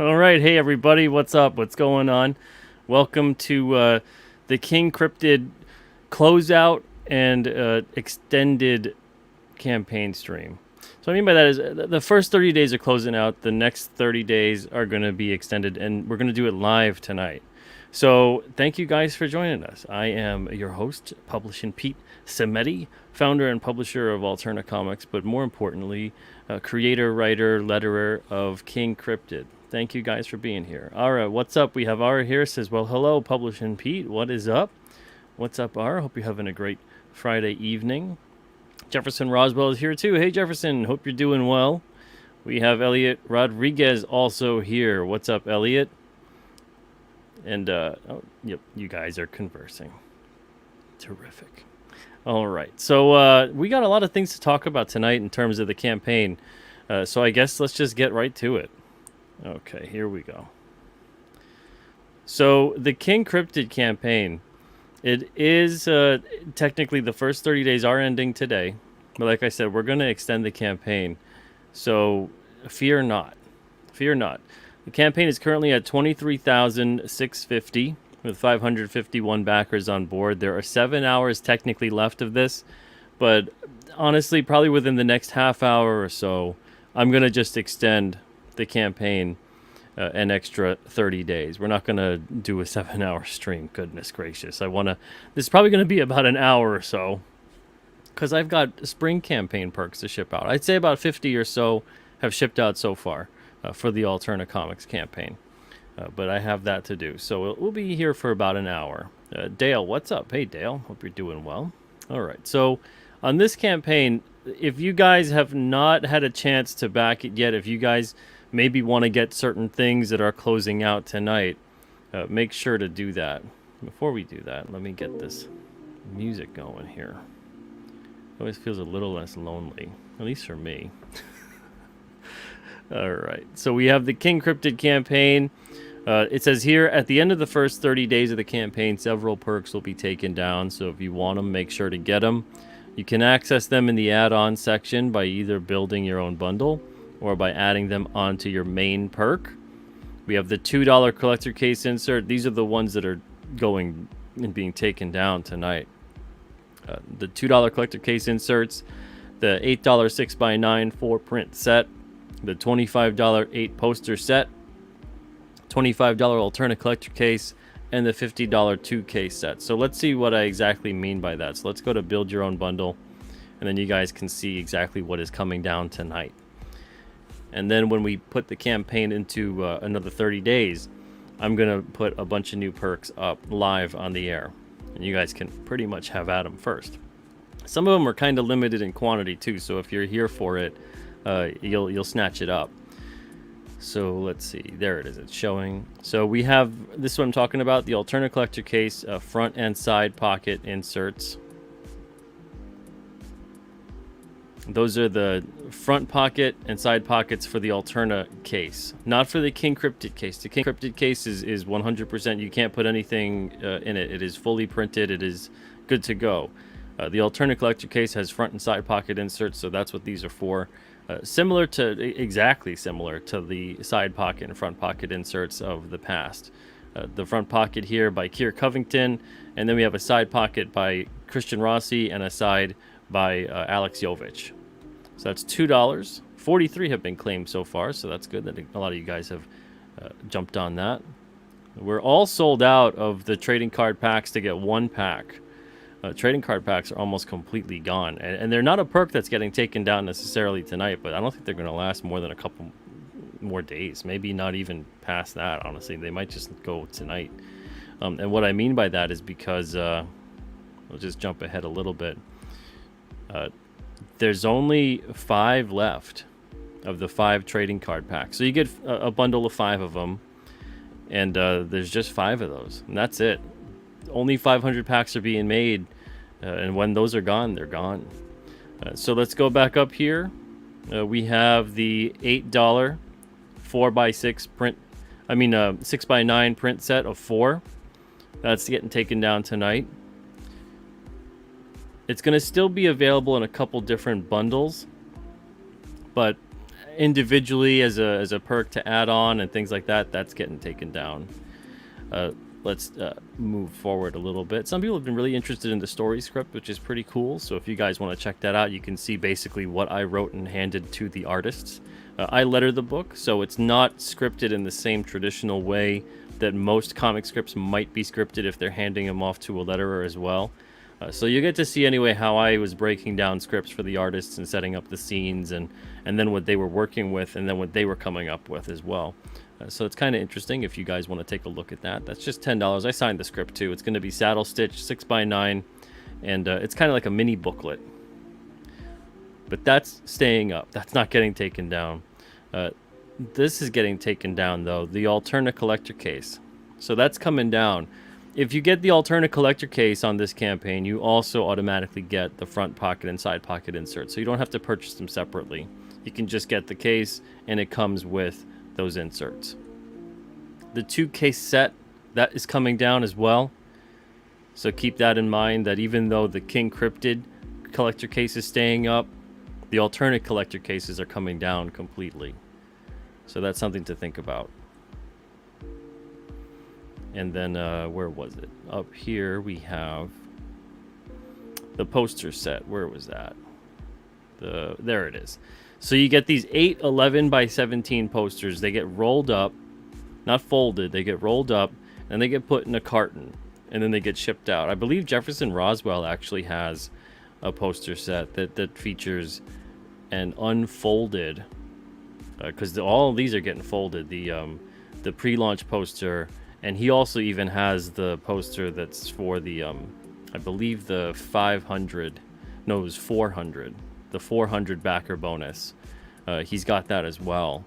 All right, hey everybody, what's up? What's going on? Welcome to the King Cryptid closeout and extended campaign stream. So what I mean by that is the first 30 days are closing out. The next 30 days are going to be extended, and we're going to do it live tonight. So thank you guys for joining us. I am your host, Publishing Pete Semeti, founder and publisher of Alterna Comics, but more importantly, creator, writer, letterer of King Cryptid. Thank you guys for being here. Ara, what's up? We have Ara here. Says, well, hello, Publishing Pete. What is up? What's up, Ara? Hope you're having a great Friday evening. Jefferson Roswell is here too. Hey, Jefferson. Hope you're doing well. We have Elliot Rodriguez also here. What's up, Elliot? And, yep, you guys are conversing. Terrific. All right. So we got a lot of things to talk about tonight in terms of the campaign. So I guess let's just get right to it. Okay, here we go. So the King Cryptid campaign, it is technically the first 30 days are ending today. But like I said, we're going to extend the campaign. So fear not. Fear not. The campaign is currently at 23,650 with 551 backers on board. There are 7 hours technically left of this. But honestly, probably within the next half hour or so, I'm going to just extend the campaign an extra 30 days. We're not going to do a 7-hour stream. Goodness gracious. This is probably going to be about an hour or so because I've got spring campaign perks to ship out. I'd say about 50 or so have shipped out so far for the Alterna Comics campaign. But I have that to do. So we'll be here for about an hour. Dale, what's up? Hey, Dale. Hope you're doing well. All right. So on this campaign, if you guys have not had a chance to back it yet, if you guys maybe want to get certain things that are closing out tonight, make sure to do that. Before we do that, let me get this music going here. It always feels a little less lonely, at least for me. All right, so we have the King Cryptid campaign. It says here, at the end of the first 30 days of the campaign, several perks will be taken down, so if you want them, make sure to get them. You can access them in the add-on section by either building your own bundle or by adding them onto your main perk. We have the $2 collector case insert. These are the ones that are going and being taken down tonight. The $2 collector case inserts, the $8 6x9 4-print set, the $25 8 poster set, $25 Alterna collector case, and the $50 2 case set. So let's see what I exactly mean by that. So let's go to build your own bundle, and then you guys can see exactly what is coming down tonight. And then when we put the campaign into another 30 days, I'm going to put a bunch of new perks up live on the air. And you guys can pretty much have at them first. Some of them are kind of limited in quantity too, so if you're here for it, you'll snatch it up. So let's see. There it is. It's showing. So we have, this is what I'm talking about, the Alterna collector case, front and side pocket inserts. Those are the front pocket and side pockets for the Alterna case, not for the King Cryptid case. The King Cryptid case is 100%. You can't put anything in it. It is fully printed. It is good to go. The Alterna collector case has front and side pocket inserts, so that's what these are for. Exactly similar to the side pocket and front pocket inserts of the past. The front pocket here by Keir Covington, and then we have a side pocket by Christian Rossi and a side by Alex Jovich. So that's $2. 43 have been claimed so far, so that's good that a lot of you guys have jumped on that. We're all sold out of the trading card packs to get one pack. Trading card packs are almost completely gone, and they're not a perk that's getting taken down necessarily tonight, but I don't think they're going to last more than a couple more days, maybe not even past that. Honestly, they might just go tonight. And what I mean by that is because we'll just jump ahead a little bit. There's only 5 left of the 5 trading card packs, so you get a bundle of 5 of them, and there's just 5 of those, and that's it. Only 500 packs are being made, and when those are gone, they're gone. So let's go back up here. We have the $8 4x6 print, 6x9 print set of 4. That's getting taken down tonight. It's going to still be available in a couple different bundles, but individually as a perk to add on and things like that, that's getting taken down. Let's move forward a little bit. Some people have been really interested in the story script, which is pretty cool. So if you guys want to check that out, you can see basically what I wrote and handed to the artists. I letter the book, so it's not scripted in the same traditional way that most comic scripts might be scripted if they're handing them off to a letterer as well. So you get to see anyway how I was breaking down scripts for the artists and setting up the scenes and then what they were working with and then what they were coming up with as well. So it's kind of interesting if you guys want to take a look at that. That's just $10. I signed the script too. It's going to be saddle stitch 6x9 and it's kind of like a mini booklet. But that's staying up. That's not getting taken down. This is getting taken down though. The alternate collector case. So that's coming down. If you get the alternate collector case on this campaign, you also automatically get the front pocket and side pocket inserts. So you don't have to purchase them separately. You can just get the case and it comes with those inserts. The 2-case set, that is coming down as well. So keep that in mind, that even though the King Cryptid collector case is staying up, the alternate collector cases are coming down completely. So that's something to think about. And then, where was it? Up here we have the poster set. Where was that? There it is. So you get these 8 11x17 posters. They get rolled up, not folded. They get rolled up, and they get put in a carton, and then they get shipped out. I believe Jefferson Roswell actually has a poster set that features an unfolded, because all of these are getting folded. The pre-launch poster. And he also even has the poster that's for the, I believe the 500, no, it was 400, the 400 backer bonus. He's got that as well,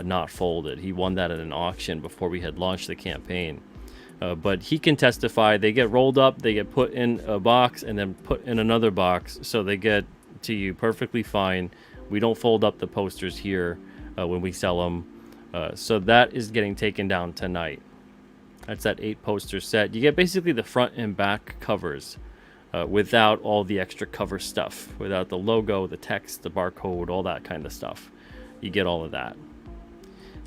not folded. He won that at an auction before we had launched the campaign. But he can testify, they get rolled up, they get put in a box and then put in another box. So they get to you perfectly fine. We don't fold up the posters here when we sell them. So that is getting taken down tonight. That's that 8 poster set. You get basically the front and back covers without all the extra cover stuff, without the logo, the text, the barcode, all that kind of stuff. You get all of that.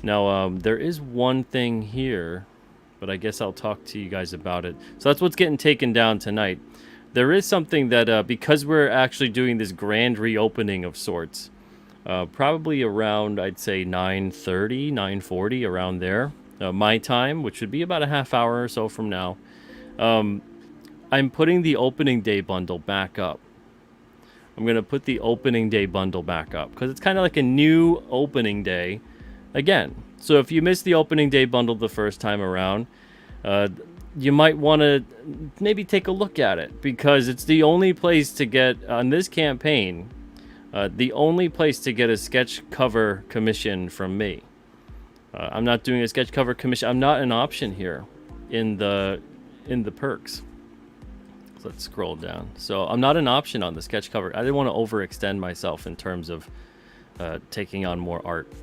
Now, there is one thing here, but I guess I'll talk to you guys about it. So that's what's getting taken down tonight. There is something that, because we're actually doing this grand reopening of sorts, probably around, I'd say 9:30, 9:40, around there. My time, which would be about a half hour or so from now, I'm putting the opening day bundle back up. I'm going to put the opening day bundle back up because it's kind of like a new opening day again. So if you missed the opening day bundle the first time around, you might want to maybe take a look at it, because it's the only place to get, on this campaign, the only place to get a sketch cover commission from me. I'm not doing a sketch cover commission. I'm not an option here in the perks. So let's scroll down. So I'm not an option on the sketch cover. I didn't want to overextend myself in terms of taking on more art.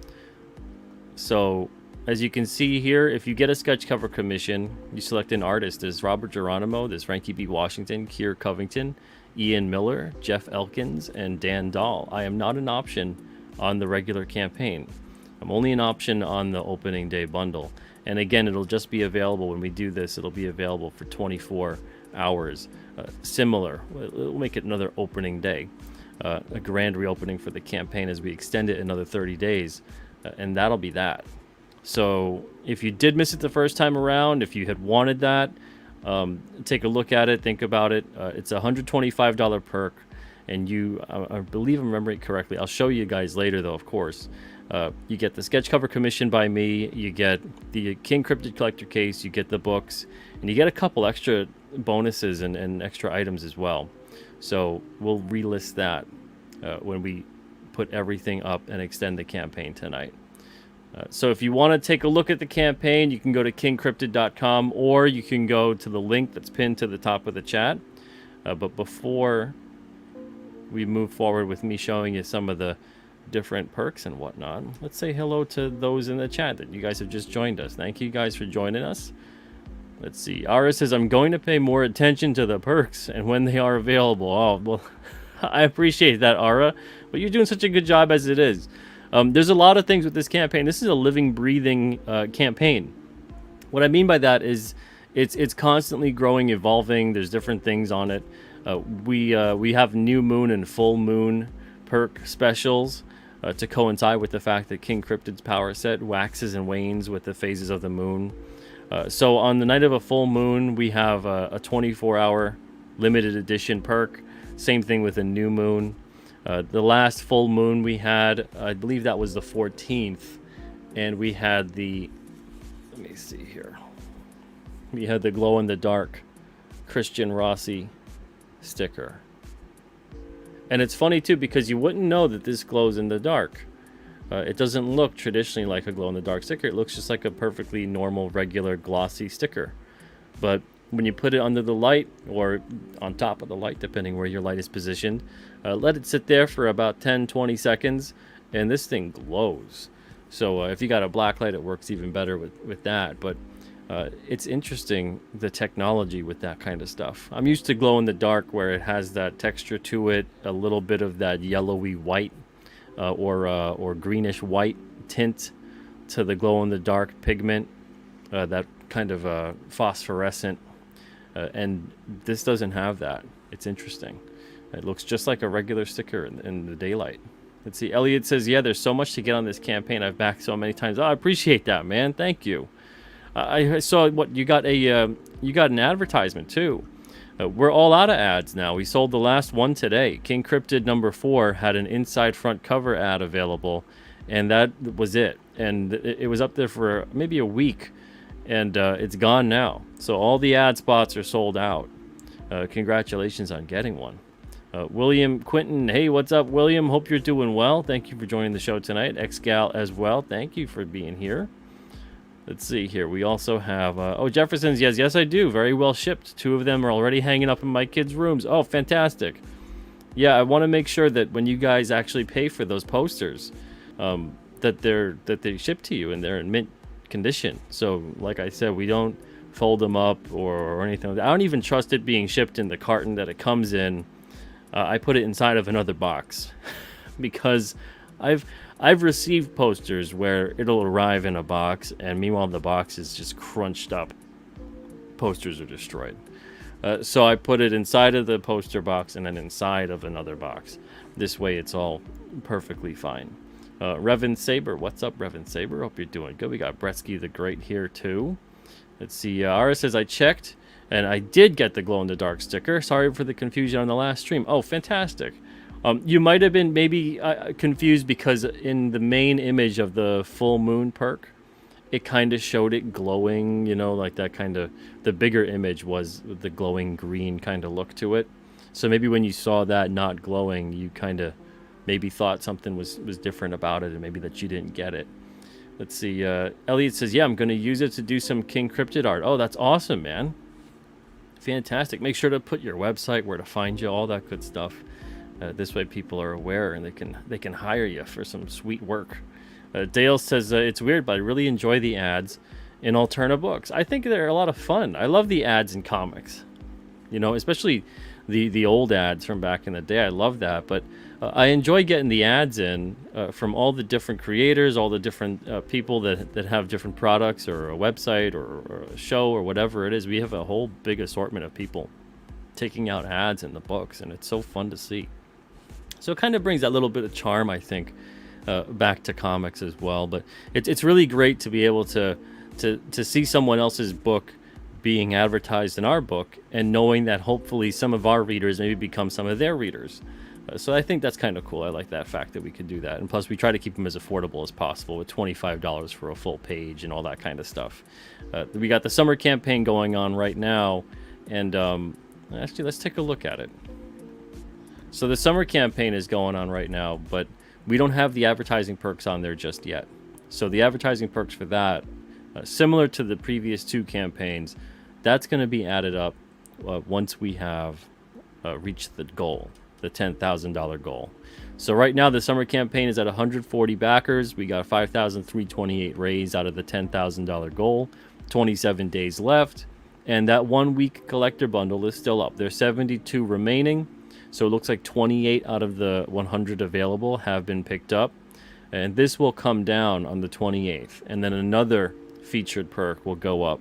So as you can see here, if you get a sketch cover commission, you select an artist. There's Robert Geronimo, there's Frankie B. Washington, Keir Covington, Ian Miller, Jeff Elkins, and Dan Dahl. I am not an option on the regular campaign. I'm only an option on the opening day bundle. And again, it'll just be available when we do this. It'll be available for 24 hours. Similar. We'll make it another opening day. A grand reopening for the campaign as we extend it another 30 days. And that'll be that. So if you did miss it the first time around, if you had wanted that, take a look at it, think about it. It's a $125 perk. And I believe I'm remembering it correctly. I'll show you guys later, though, of course. You get the sketch cover commission by me, you get the King Cryptid collector case, you get the books, and you get a couple extra bonuses and extra items as well. So we'll relist that when we put everything up and extend the campaign tonight. So if you want to take a look at the campaign, you can go to kingcryptid.com, or you can go to the link that's pinned to the top of the chat. But before we move forward with me showing you some of the different perks and whatnot, let's say hello to those in the chat that you guys have just joined us. Thank you guys for joining us. Let's see. Ara says, I'm going to pay more attention to the perks and when they are available. Oh, well, I appreciate that, Ara, but you're doing such a good job as it is. There's a lot of things with this campaign. This is a living, breathing campaign. What I mean by that is it's constantly growing, evolving. There's different things on it. We have new moon and full moon perk specials to coincide with the fact that King Cryptid's power set waxes and wanes with the phases of the moon. So on the night of a full moon, we have a 24-hour limited edition perk. Same thing with a new moon. The last full moon we had, I believe that was the 14th, and we had the, let me see here. We had the glow in the dark Christian Rossi sticker. And it's funny too, because you wouldn't know that this glows in the dark. It doesn't look traditionally like a glow in the dark sticker. It looks just like a perfectly normal, regular, glossy sticker. But when you put it under the light or on top of the light, depending where your light is positioned, let it sit there for about 10-20 seconds, and this thing glows. So if you got a black light, it works even better with that. But it's interesting, the technology with that kind of stuff. I'm used to glow in the dark where it has that texture to it, a little bit of that yellowy white or greenish white tint to the glow in the dark pigment, that kind of phosphorescent. And this doesn't have that. It's interesting. It looks just like a regular sticker in the daylight. Let's see. Elliot says, yeah, there's so much to get on this campaign. I've backed so many times. Oh, I appreciate that, man. Thank you. I saw what you got you got an advertisement too. We're all out of ads now. We sold the last one today. King Cryptid number 4 had an inside front cover ad available, and that was it. And it was up there for maybe a week, and it's gone now. So all the ad spots are sold out. Congratulations on getting one. William Quinton, hey, what's up, William? Hope you're doing well. Thank you for joining the show tonight. Xgal as well. Thank you for being here. Let's see here. We also have, Jefferson's, yes, I do. Very well shipped. 2 of them are already hanging up in my kids' rooms. Oh, fantastic. Yeah, I want to make sure that when you guys actually pay for those posters, that they ship to you and they're in mint condition. So, like I said, we don't fold them up or anything like that. I don't even trust it being shipped in the carton that it comes in. I put it inside of another box because I've received posters where it'll arrive in a box, and meanwhile the box is just crunched up. Posters are destroyed. So I put it inside of the poster box and then inside of another box. This way it's all perfectly fine. Revan Saber, what's up, Revan Saber? Hope you're doing good. We got Bretsky the Great here too. Let's see. Ara says, I checked, and I did get the glow-in-the-dark sticker. Sorry for the confusion on the last stream. Oh, fantastic. You might have been maybe confused because in the main image of the full moon perk, it kind of showed it glowing, like that kind of, the bigger image was the glowing green kind of look to it. So maybe when you saw that not glowing, you kind of maybe thought something was different about it, and maybe that you didn't get it. Let's see. Elliot says, yeah, I'm going to use it to do some King Cryptid art. Oh, that's awesome, man. Fantastic. Make sure to put your website, where to find you, all that good stuff. This way people are aware and they can hire you for some sweet work. Dale says, it's weird, but I really enjoy the ads in Alterna books. I think they're a lot of fun. I love the ads in comics, especially the old ads from back in the day. I love that, but I enjoy getting the ads in from all the different creators, all the different people that have different products or a website or a show or whatever it is. We have a whole big assortment of people taking out ads in the books, and it's so fun to see. So it kind of brings that little bit of charm, I think, back to comics as well. But it's really great to be able to see someone else's book being advertised in our book, and knowing that hopefully some of our readers maybe become some of their readers. So I think that's kind of cool. I like that fact that we could do that. And plus, we try to keep them as affordable as possible with $25 for a full page and all that kind of stuff. We got the summer campaign going on right now. And actually, let's take a look at it. So the summer campaign is going on right now, but we don't have the advertising perks on there just yet. So the advertising perks for that, similar to the previous 2 campaigns, that's going to be added up once we have reached the goal, the $10,000 goal. So right now the summer campaign is at 140 backers. We got 5,328 raised out of the $10,000 goal. 27 days left, and that 1 week collector bundle is still up. There's 72 remaining. So it looks like 28 out of the 100 available have been picked up. And this will come down on the 28th, and then another featured perk will go up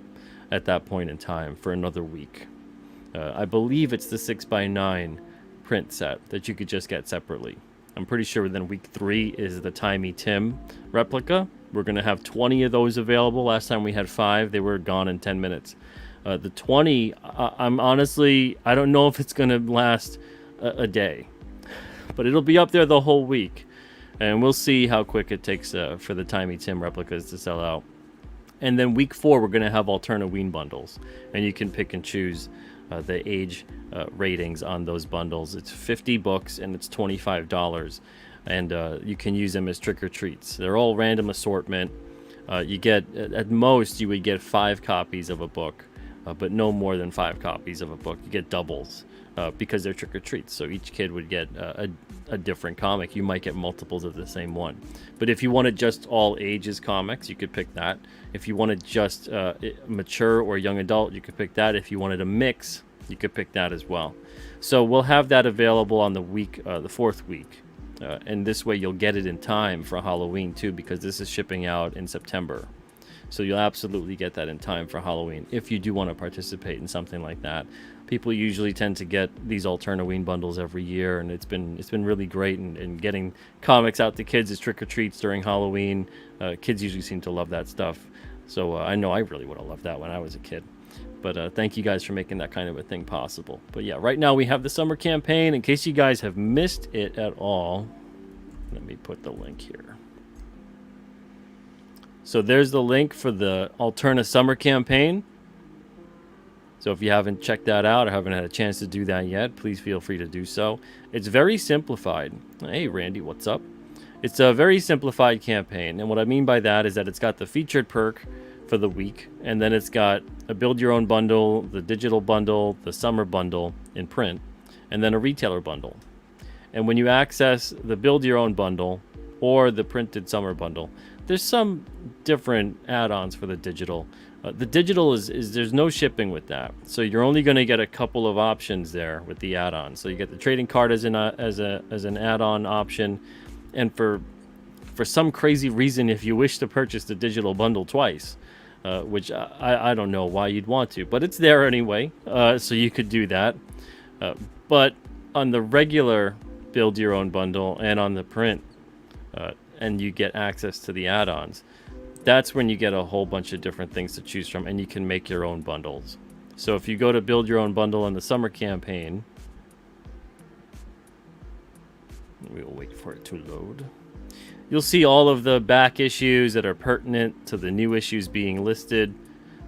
at that point in time for another week. I believe it's the 6x9 print set that you could just get separately. I'm pretty sure then week 3 is the Timey Tim replica. We're going to have 20 of those available. Last time we had 5. They were gone in 10 minutes. The 20, I'm honestly, I don't know if it's going to last a day. But it'll be up there the whole week. And we'll see how quick it takes for the Timey Tim replicas to sell out. And then week 4, we're going to have Alternaween bundles. And you can pick and choose the age ratings on those bundles. It's 50 books and it's $25. And you can use them as trick-or-treats. They're all random assortment. You get, at most, you would get 5 copies of a book. But no more than 5 copies of a book. You get doubles. Because they're trick-or-treats, so each kid would get a different comic. You might get multiples of the same one. But if you wanted just all ages comics, you could pick that. If you wanted just mature or young adult, you could pick that. If you wanted a mix, you could pick that as well. So we'll have that available on the 4th week. And this way you'll get it in time for Halloween too, because this is shipping out in September. So you'll absolutely get that in time for Halloween if you do want to participate in something like that. People usually tend to get these Alternaween bundles every year, and it's been really great in getting comics out to kids as trick-or-treats during Halloween. Kids usually seem to love that stuff. So I know I really would have loved that when I was a kid. But thank you guys for making that kind of a thing possible. But yeah, right now we have the summer campaign. In case you guys have missed it at all, let me put the link here. So there's the link for the Alterna Summer Campaign. So if you haven't checked that out or haven't had a chance to do that yet, please feel free to do so. It's very simplified. Hey, Randy, what's up? It's a very simplified campaign. And what I mean by that is that it's got the featured perk for the week. And then it's got a build your own bundle, the digital bundle, the summer bundle in print, and then a retailer bundle. And when you access the build your own bundle or the printed summer bundle, there's some different add-ons for the digital. The digital is there's no shipping with that, so you're only going to get a couple of options there with the add-on. So you get the trading card as an add-on option, and for some crazy reason, if you wish to purchase the digital bundle twice, which I don't know why you'd want to, but it's there anyway, so you could do that. But on the regular build your own bundle and on the print, and you get access to the add-ons, that's when you get a whole bunch of different things to choose from, and you can make your own bundles. So if you go to build your own bundle in the summer campaign, we'll wait for it to load. You'll see all of the back issues that are pertinent to the new issues being listed.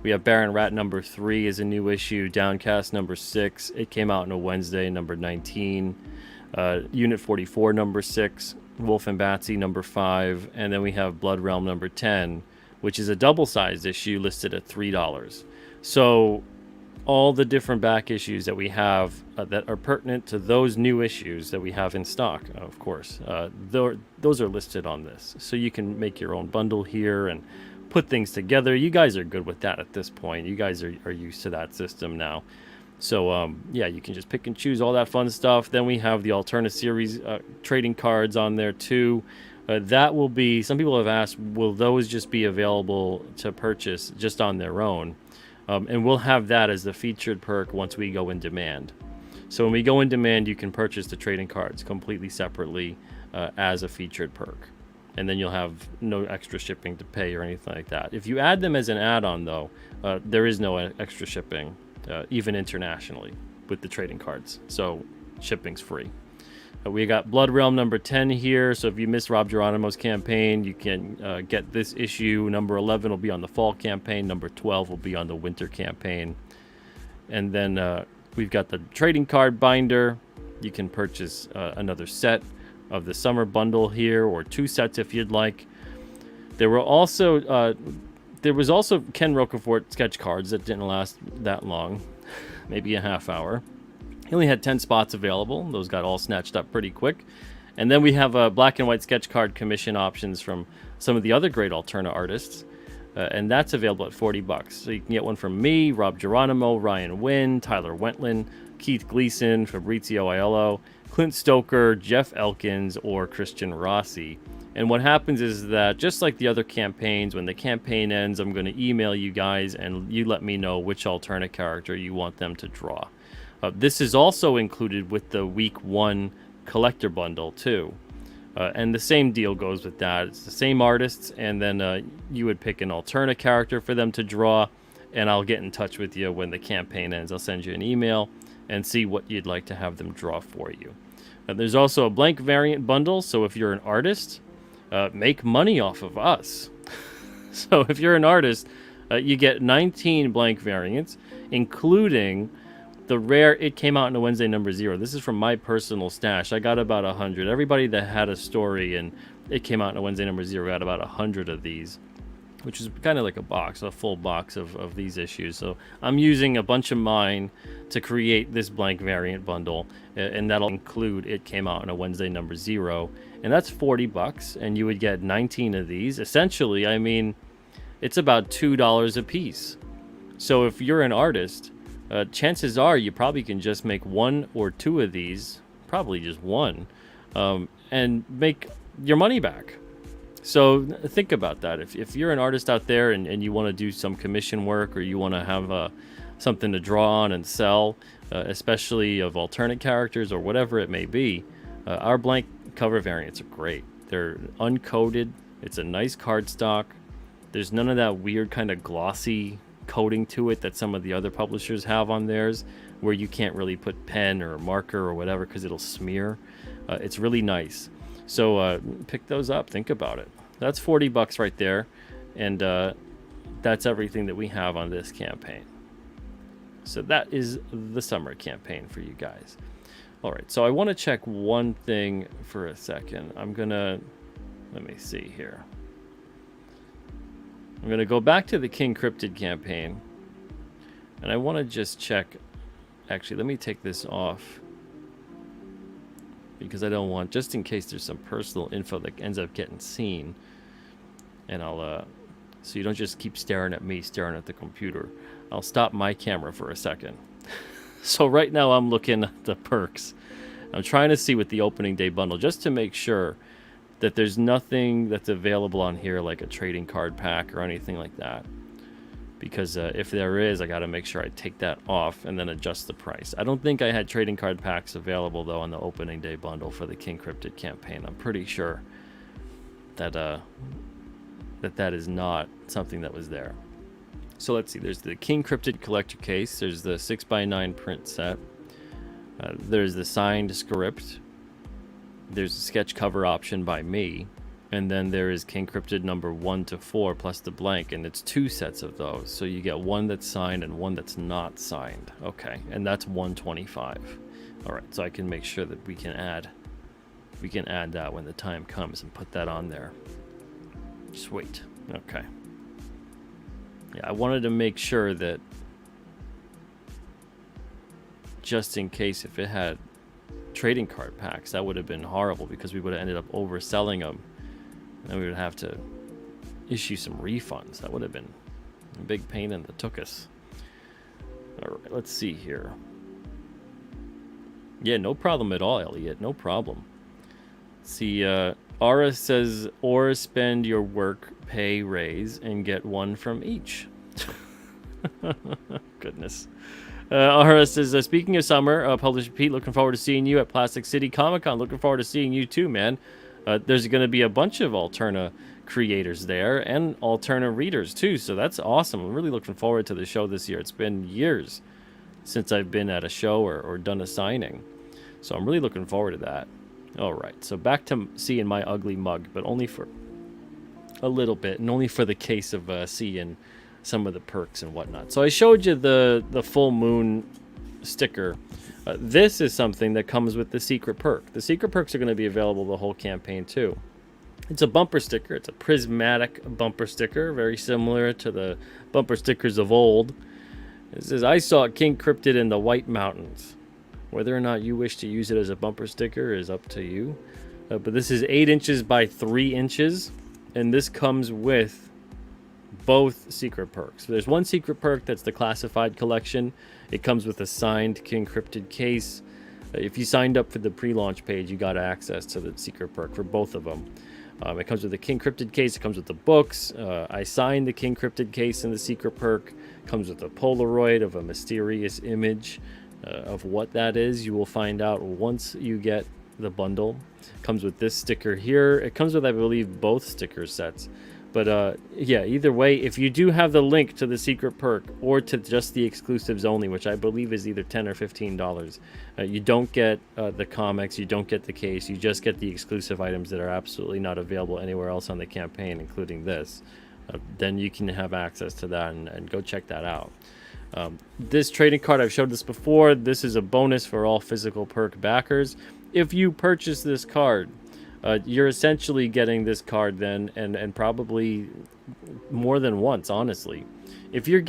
We have Baron Rat number 3 is a new issue, Downcast number 6. It came out on a Wednesday, number 19. Unit 44 number 6. Wolf and Batsy number 5, and then we have Blood Realm number 10, which is a double-sized issue listed at $3. So all the different back issues that we have that are pertinent to those new issues that we have in stock, of course, those are listed on this. So you can make your own bundle here and put things together. You guys are good with that at this point. You guys are used to that system now. So, yeah, you can just pick and choose all that fun stuff. Then we have the Alterna series trading cards on there, too. That will be, some people have asked, will those just be available to purchase just on their own? And we'll have that as the featured perk once we go in demand. So when we go in demand, you can purchase the trading cards completely separately as a featured perk. And then you'll have no extra shipping to pay or anything like that. If you add them as an add-on, though, there is no extra shipping. Even internationally with the trading cards, so shipping's free. We got Blood Realm number 10 here, so if you missed Rob Geronimo's campaign, you can get this issue. Number 11 will be on the fall campaign, number 12 will be on the winter campaign. And then we've got the trading card binder. You can purchase another set of the summer bundle here, or 2 sets if you'd like. There was also Ken Roquefort sketch cards that didn't last that long, maybe a half hour. He only had 10 spots available. Those got all snatched up pretty quick. And then we have black and white sketch card commission options from some of the other great Alterna artists. And that's available at $40. So you can get one from me, Rob Geronimo, Ryan Wynn, Tyler Wentland, Keith Gleason, Fabrizio Aiello, Clint Stoker, Jeff Elkins, or Christian Rossi. And what happens is that, just like the other campaigns, when the campaign ends, I'm going to email you guys and you let me know which alternate character you want them to draw. This is also included with the week 1 collector bundle too. And the same deal goes with that. It's the same artists, and then you would pick an alternate character for them to draw, and I'll get in touch with you when the campaign ends. I'll send you an email and see what you'd like to have them draw for you. There's also a blank variant bundle, so if you're an artist, make money off of us. So if you're an artist, you get 19 blank variants, including the rare It Came Out in a Wednesday number 0. This is from my personal stash. I got about 100. Everybody that had a story and It Came Out in a Wednesday number 0 got about 100 of these, which is kind of like a full box of these issues. So I'm using a bunch of mine to create this blank variant bundle, and that'll include It Came Out in a Wednesday number 0, and that's $40, and you would get 19 of these. Essentially, I mean, it's about $2 a piece. So if you're an artist, chances are you probably can just make 1 or 2 of these, probably just 1, and make your money back. So think about that. If you're an artist out there and you want to do some commission work, or you want to have something to draw on and sell, especially of alternate characters or whatever it may be, our blank cover variants are great. They're uncoated. It's a nice cardstock. There's none of that weird kind of glossy coating to it that some of the other publishers have on theirs, where you can't really put pen or marker or whatever because it'll smear. It's really nice. So pick those up. Think about it. That's $40 right there, and that's everything that we have on this campaign. So that is the summer campaign for you guys. All right, so I want to check one thing for a second. Let me see here. I'm going to go back to the King Cryptid campaign, and I want to just check. Actually, let me take this off, because I don't want, just in case there's some personal info that ends up getting seen. And I'll, so you don't just keep staring at me, staring at the computer. I'll stop my camera for a second. So right now I'm looking at the perks. I'm trying to see with the opening day bundle, just to make sure that there's nothing that's available on here, like a trading card pack or anything like that. Because if there is, I got to make sure I take that off and then adjust the price. I don't think I had trading card packs available, though, on the opening day bundle for the King Cryptid campaign. I'm pretty sure that that is not something that was there. So let's see. There's the King Cryptid collector case. There's the 6x9 print set. There's the signed script. There's a sketch cover option by me. And then there is King Cryptid number 1 to 4 plus the blank, and it's 2 sets of those. So you get one that's signed and one that's not signed. Okay, and that's $125. All right, so I can make sure that we can add that when the time comes and put that on there. Sweet. Okay. Yeah, I wanted to make sure that, just in case if it had trading card packs, that would have been horrible, because we would have ended up overselling them. And we would have to issue some refunds. That would have been a big pain in the tuchus. All right, let's see here. Yeah, no problem at all, Elliot. No problem. See, Aura says, or spend your work pay raise and get one from each. Goodness. Aura says, speaking of summer, Publisher Pete, looking forward to seeing you at Plastic City Comic Con. Looking forward to seeing you too, man. There's going to be a bunch of Alterna creators there and Alterna readers too, so that's awesome. I'm really looking forward to the show this year. It's been years since I've been at a show or done a signing, so I'm really looking forward to that. All right, so back to seeing my ugly mug, but only for a little bit, and only for the case of seeing some of the perks and whatnot. So I showed you the full moon sticker. This is something that comes with the secret perk. The secret perks are going to be available the whole campaign too. It's a bumper sticker. It's a prismatic bumper sticker, very similar to the bumper stickers of old. It says, I saw King Cryptid in the White Mountains. Whether or not you wish to use it as a bumper sticker is up to you. But this is 8 inches by 3 inches, and this comes with both secret perks. There's one secret perk that's the classified collection. It comes with a signed King Cryptid case. If you signed up for the pre-launch page, you got access to the secret perk for both of them. It comes with the King Cryptid case. It comes with the books. I signed the King Cryptid case in the secret perk. Comes with a Polaroid of a mysterious image of what that is. You will find out once you get the bundle. Comes with this sticker here. It comes with, I believe, both sticker sets. But yeah, either way, if you do have the link to the secret perk or to just the exclusives only, which I believe is either $10 or $15, you don't get the comics, you don't get the case, you just get the exclusive items that are absolutely not available anywhere else on the campaign, including this. Then you can have access to that and go check that out. This trading card, I've showed this before. This is a bonus for all physical perk backers. If you purchase this card, you're essentially getting this card then, and probably more than once, honestly. If you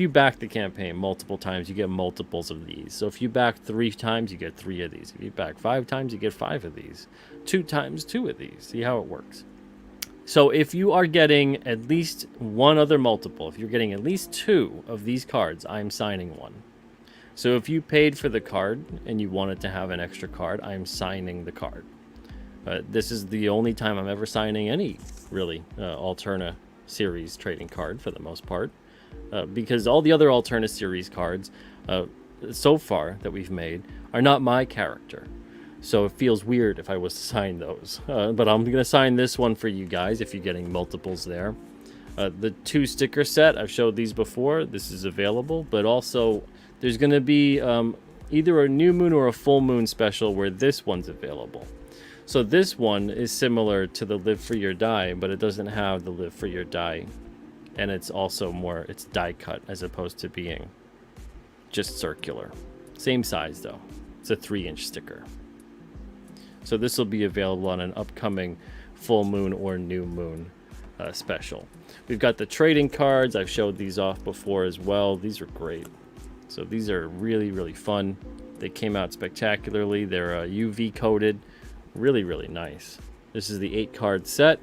back the campaign multiple times, you get multiples of these. So if you back 3 times, you get 3 of these. If you back 5 times, you get 5 of these. 2 times, 2 of these. See how it works. So if you are getting at least one other multiple, if you're getting at least 2 of these cards, I'm signing one. So if you paid for the card and you wanted to have an extra card, I'm signing the card. This is the only time I'm ever signing any, really, Alterna series trading card for the most part. Because all the other Alterna series cards so far that we've made are not my character. So it feels weird if I was to sign those. But I'm going to sign this one for you guys if you're getting multiples there. The 2 sticker set, I've showed these before. This is available. But also, there's going to be either a new moon or a full moon special where this one's available. So this one is similar to the Live for Your Die, but it doesn't have the Live for Your Die. And it's also more, it's die cut as opposed to being just circular. Same size though. It's a 3-inch sticker. So this will be available on an upcoming full moon or new moon special. We've got the trading cards. I've showed these off before as well. These are great. So these are really, really fun. They came out spectacularly. They're UV coated. Really, really nice. This is the 8-card set,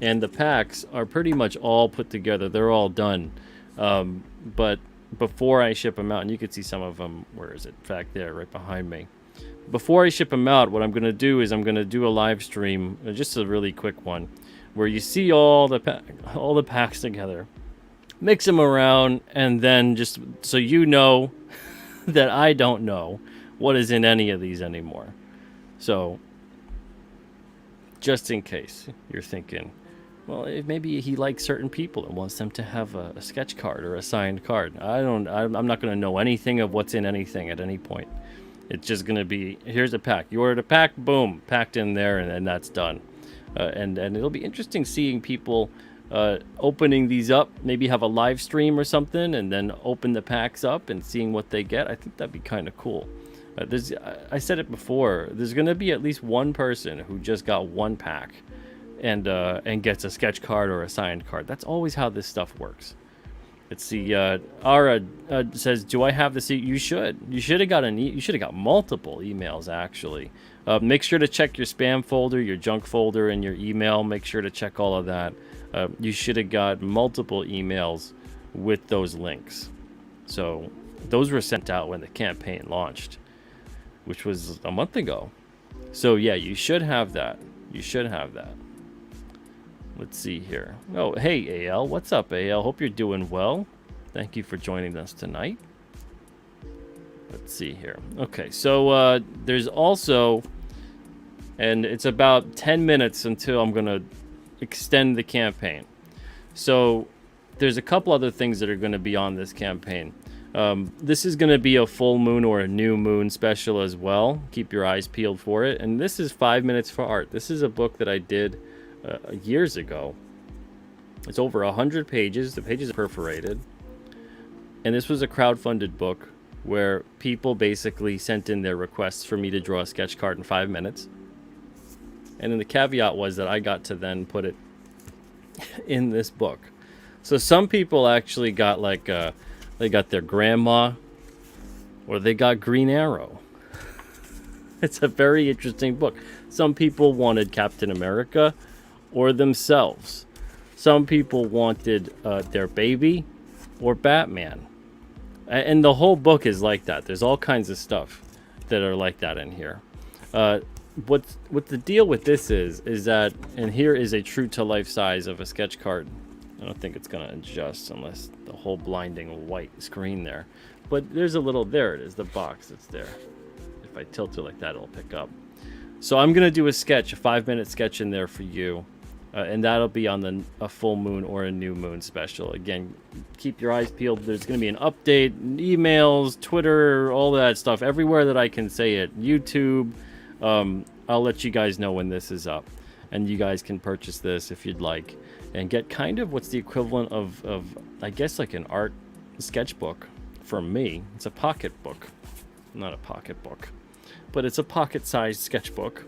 and the packs are pretty much all put together. They're all done. But before I ship them out, and you can see some of them, where is it? Back there, right behind me. Before I ship them out, what I'm going to do is I'm going to do a live stream, just a really quick one, where you see all the packs together, mix them around, and then just so you know that I don't know what is in any of these anymore. So just in case you're thinking, well, maybe he likes certain people and wants them to have a sketch card or a signed card. I'm not going to know anything of what's in anything at any point. It's just going to be, here's a pack. You ordered a pack, boom, packed in there, and that's done. And it'll be interesting seeing people opening these up, maybe have a live stream or something, and then open the packs up and seeing what they get. I think that'd be kind of cool. I said it before, there's going to be at least one person who just got one pack and gets a sketch card or a signed card. That's always how this stuff works. Let's see. Ara says, "Do I have this? You should. You should have got you should have got multiple emails actually. Make sure to check your spam folder, your junk folder, and your email. Make sure to check all of that. You should have got multiple emails with those links. So those were sent out when the campaign launched, which was a month ago. So yeah, you should have that. You should have that." Let's see here. Oh, hey, AL. What's up, AL? Hope you're doing well. Thank you for joining us tonight. Let's see here. Okay, so there's also, and it's about 10 minutes until I'm going to extend the campaign. So there's a couple other things that are going to be on this campaign. This is going to be a full moon or a new moon special as well. Keep your eyes peeled for it. And this is 5 Minutes for Art. This is a book that I did years ago. It's over 100 pages. The pages are perforated. And this was a crowdfunded book where people basically sent in their requests for me to draw a sketch card in 5 minutes. And then the caveat was that I got to then put it in this book. So some people actually got like they got their grandma, or they got Green Arrow. It's a very interesting book. Some people wanted Captain America or themselves. Some people wanted their baby or Batman. And the whole book is like that. There's all kinds of stuff that are like that in here. what the deal with this is that, and here is a true to life size of a sketch card. I don't think it's gonna adjust unless the whole blinding white screen there. But there's a little, there it is, the box that's there. If I tilt it like that, it'll pick up. So I'm gonna do a sketch, a 5-minute sketch in there for you, and that'll be on a full moon or a new moon special. Again, keep your eyes peeled. There's gonna be an update, emails, Twitter, all that stuff, everywhere that I can say it. YouTube. I'll let you guys know when this is up, and you guys can purchase this if you'd like, and get kind of what's the equivalent of I guess like an art sketchbook from me. It's a pocket book, not a pocket book, but it's a pocket-sized sketchbook,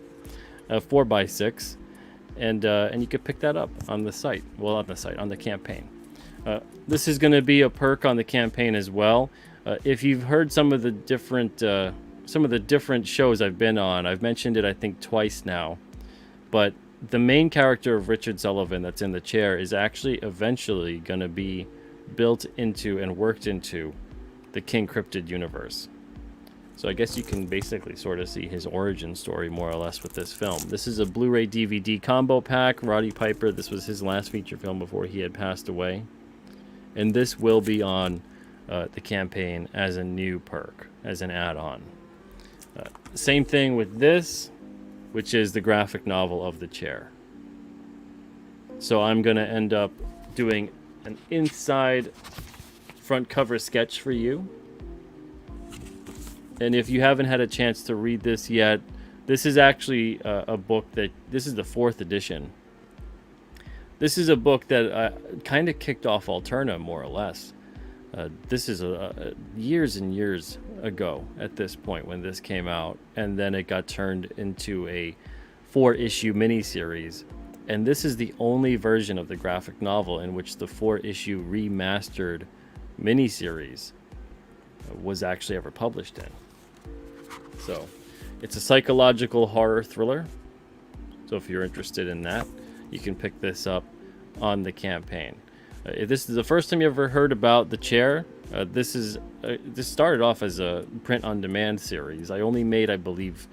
4x6, and you could pick that up on the site. Well, on the site, on the campaign. This is going to be a perk on the campaign as well. If you've heard some of the different shows I've been on, I've mentioned it I think twice now, but the main character of Richard Sullivan that's in the chair is actually eventually going to be built into and worked into the King Cryptid universe. So I guess you can basically sort of see his origin story more or less with this film. This is a Blu-ray DVD combo pack. Roddy Piper, this was his last feature film before he had passed away. And this will be on the campaign as a new perk, as an add-on. Same thing with this, which is the graphic novel of the chair. So I'm going to end up doing an inside front cover sketch for you. And if you haven't had a chance to read this yet, this is actually a book this is the 4th edition. This is a book that kind of kicked off Alterna, more or less. This is years and years ago at this point when this came out, and then it got turned into a 4-issue miniseries. And this is the only version of the graphic novel in which the 4-issue remastered miniseries was actually ever published in. So it's a psychological horror thriller. So if you're interested in that, you can pick this up on the campaign. If this is the first time you ever heard about the chair, this started off as a print-on-demand series. I only made, I believe,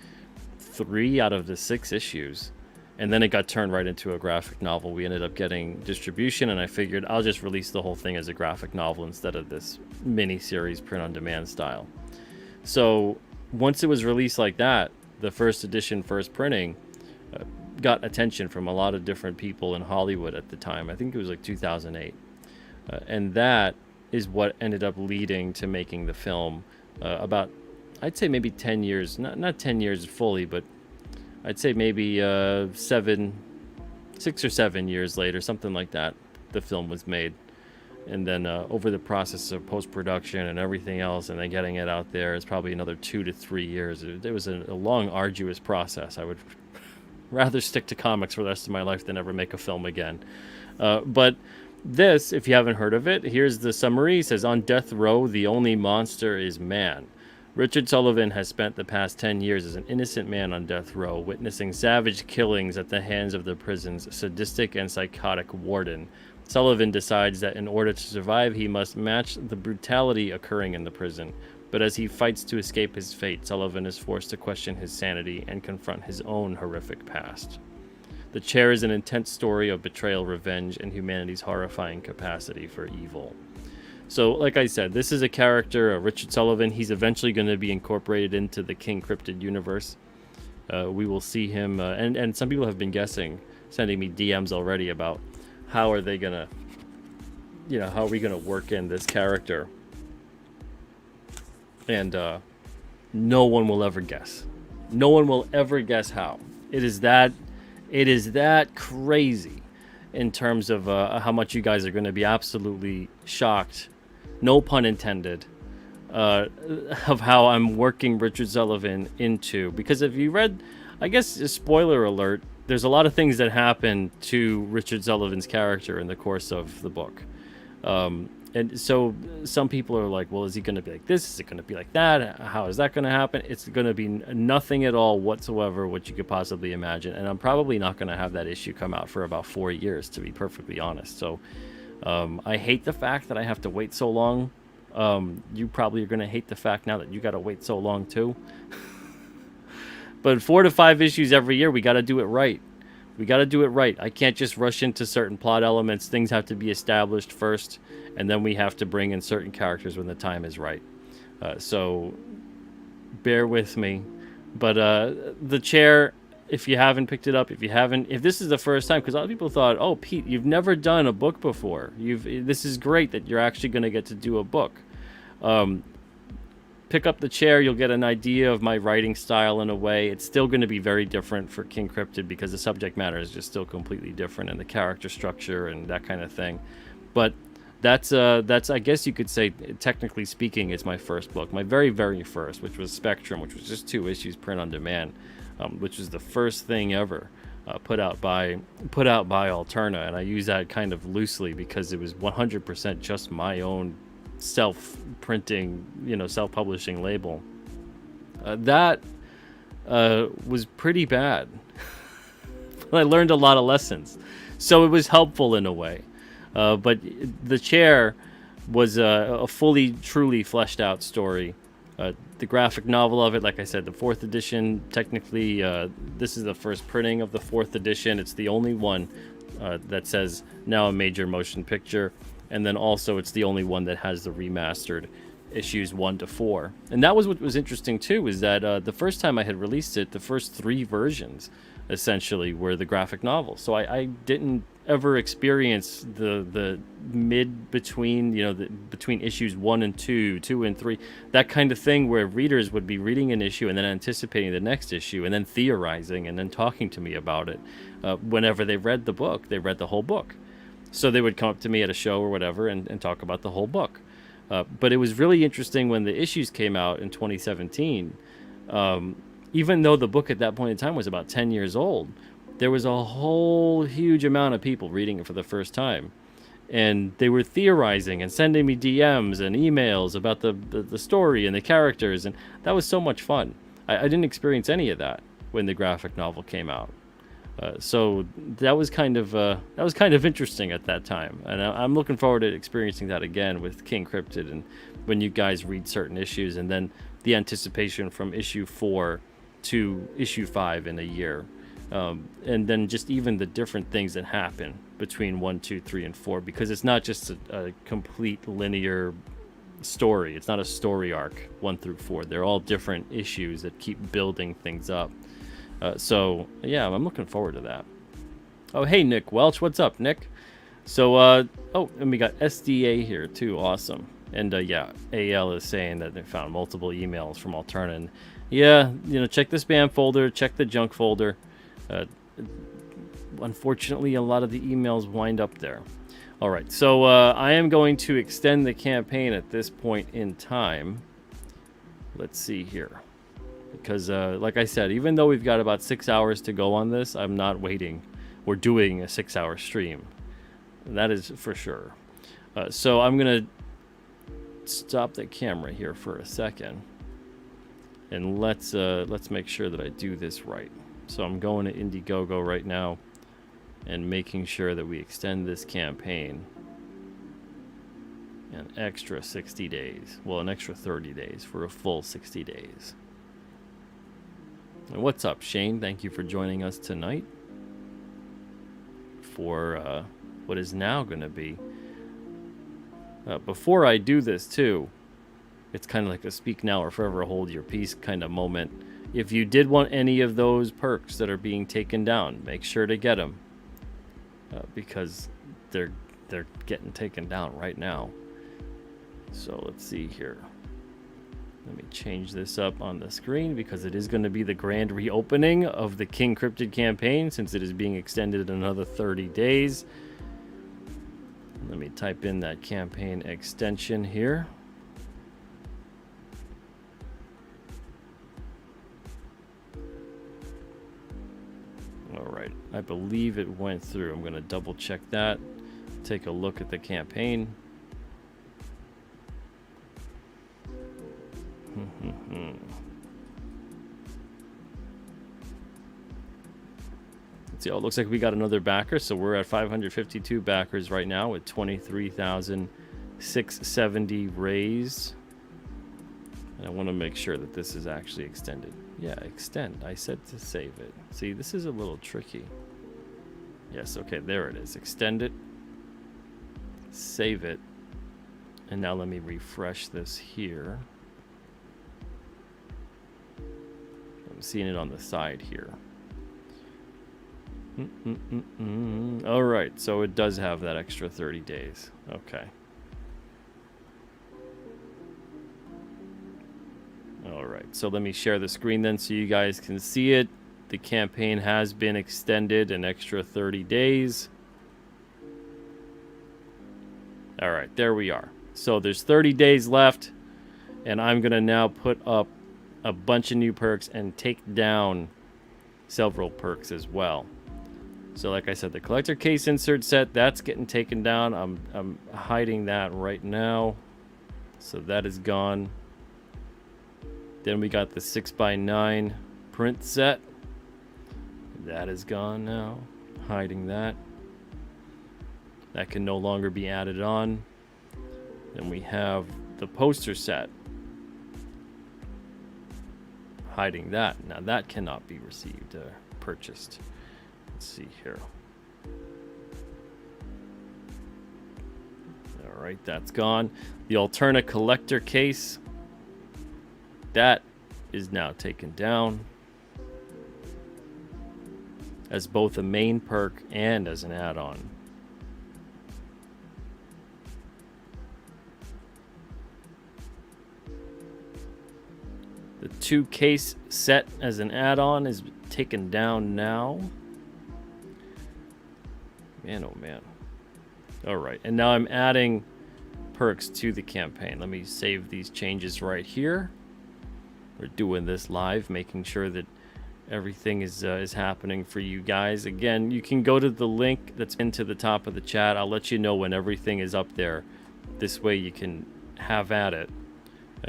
3 out of the 6 issues, and then it got turned right into a graphic novel. We ended up getting distribution, and I figured I'll just release the whole thing as a graphic novel instead of this mini-series print-on-demand style. So once it was released like that, the first edition, first printing, got attention from a lot of different people in Hollywood at the time. I think it was like 2008. And that is what ended up leading to making the film about, I'd say maybe 10 years, not 10 years fully, but I'd say maybe 6 or 7 years later, something like that, the film was made. And then over the process of post-production and everything else, and then getting it out there, it's probably another 2 to 3 years. It was a long, arduous process. I would rather stick to comics for the rest of my life than ever make a film again. But this, if you haven't heard of it, here's the summary. It says, on death row, the only monster is man. Richard Sullivan has spent the past 10 years as an innocent man on death row, witnessing savage killings at the hands of the prison's sadistic and psychotic warden. Sullivan decides that in order to survive, he must match the brutality occurring in the prison. But as he fights to escape his fate, Sullivan is forced to question his sanity and confront his own horrific past. The Chair is an intense story of betrayal, revenge, and humanity's horrifying capacity for evil. So, like I said, this is a character, Richard Sullivan. He's eventually going to be incorporated into the King Cryptid universe. We will see him, and some people have been guessing, sending me DMs already about how are they going to, how are we going to work in this character? And no one will ever guess. No one will ever guess how. It is that crazy in terms of how much you guys are going to be absolutely shocked, no pun intended, of how I'm working Richard Sullivan into. Because if you read, I guess, spoiler alert, there's a lot of things that happen to Richard Sullivan's character in the course of the book. And so some people are like, well, is he going to be like this? Is it going to be like that? How is that going to happen? It's going to be nothing at all whatsoever what you could possibly imagine. And I'm probably not going to have that issue come out for about 4 years, to be perfectly honest. So I hate the fact that I have to wait so long. You probably are going to hate the fact now that you got to wait so long too. But 4 to 5 issues every year, we got to do it right. We got to do it right. I can't just rush into certain plot elements. Things have to be established first, and then we have to bring in certain characters when the time is right. So bear with me. But the chair, if you haven't picked it up, if this is the first time, because a lot of people thought, oh, Pete, you've never done a book before. This is great that you're actually going to get to do a book. Pick up the chair, you'll get an idea of my writing style in a way. It's still going to be very different for King Cryptid because the subject matter is just still completely different, and the character structure and that kind of thing. But that's I guess you could say, technically speaking, it's my first book, my very, very first, which was Spectrum, which was just 2 issues print on demand, which was the first thing ever put out by Alterna, and I use that kind of loosely because it was 100% just my own self-printing, self-publishing label. That was pretty bad. I learned a lot of lessons, so it was helpful in a way. But the chair was a fully, truly fleshed out story. The graphic novel of it, like I said, the 4th edition, technically, this is the first printing of the 4th edition. It's the only one that says now a major motion picture. And then also it's the only one that has the remastered issues 1 to 4. And that was what was interesting too, is that the first time I had released it, the first 3 versions essentially were the graphic novel. So I didn't ever experience the mid between, between issues 1 and 2, 2 and 3, that kind of thing where readers would be reading an issue and then anticipating the next issue and then theorizing and then talking to me about it. Whenever they read the book, they read the whole book. So they would come up to me at a show or whatever and talk about the whole book. But it was really interesting when the issues came out in 2017. Even though the book at that point in time was about 10 years old, there was a whole huge amount of people reading it for the first time. And they were theorizing and sending me DMs and emails about the story and the characters. And that was so much fun. I didn't experience any of that when the graphic novel came out. So that was kind of interesting at that time, and I'm looking forward to experiencing that again with King Cryptid, and when you guys read certain issues, and then the anticipation from issue 4 to issue 5 in a year, and then just even the different things that happen between 1, 2, 3, and 4, because it's not just a complete linear story. It's not a story arc 1 through 4. They're all different issues that keep building things up. So, yeah, I'm looking forward to that. Oh, hey, Nick Welch. What's up, Nick? So, and we got SDA here, too. Awesome. And, yeah, AL is saying that they found multiple emails from Alterna. And, yeah, check the spam folder, check the junk folder. Unfortunately, a lot of the emails wind up there. All right, so I am going to extend the campaign at this point in time. Let's see here. Because, like I said, even though we've got about 6 hours to go on this, I'm not waiting. We're doing a 6-hour stream. That is for sure. So I'm going to stop the camera here for a second. And let's make sure that I do this right. So I'm going to Indiegogo right now and making sure that we extend this campaign an extra 60 days. Well, an extra 30 days for a full 60 days. And what's up, Shane? Thank you for joining us tonight for what is now going to be. Before I do this, too, it's kind of like a speak now or forever hold your peace kind of moment. If you did want any of those perks that are being taken down, make sure to get them. Because they're getting taken down right now. So let's see here. Let me change this up on the screen because it is going to be the grand reopening of the King Cryptid campaign since it is being extended another 30 days. Let me type in that campaign extension here. All right, I believe it went through. I'm going to double check that. Take a look at the campaign. Let's see. Oh, it looks like we got another backer, so we're at 552 backers right now with 23,670 raised. And I want to make sure that this is actually extended. Yeah, extend. I said to save it. See, this is a little tricky. Yes, okay, there it is. Extend it. Save it. And now let me refresh this here. I'm seeing it on the side here. All right, so it does have that extra 30 days. Okay. All right, so let me share the screen then so you guys can see it. The campaign has been extended an extra 30 days. All right, there we are. So there's 30 days left, and I'm going to now put up a bunch of new perks and take down several perks as well. So like I said, the collector case insert set, that's getting taken down. I'm hiding that right now. So that is gone. Then we got the 6x9 print set. That is gone now. Hiding that. That can no longer be added on. Then we have the poster set. Hiding that. Now that cannot be received or purchased. Let's see here. All right, that's gone. The Alterna collector case. That is now taken down as both a main perk and as an add-on. The 2 case set as an add-on is taken down now. Man, oh man. All right, and now I'm adding perks to the campaign. Let me save these changes right here. We're doing this live, making sure that everything is happening for you guys. Again, you can go to the link that's into the top of the chat. I'll let you know when everything is up there. This way you can have at it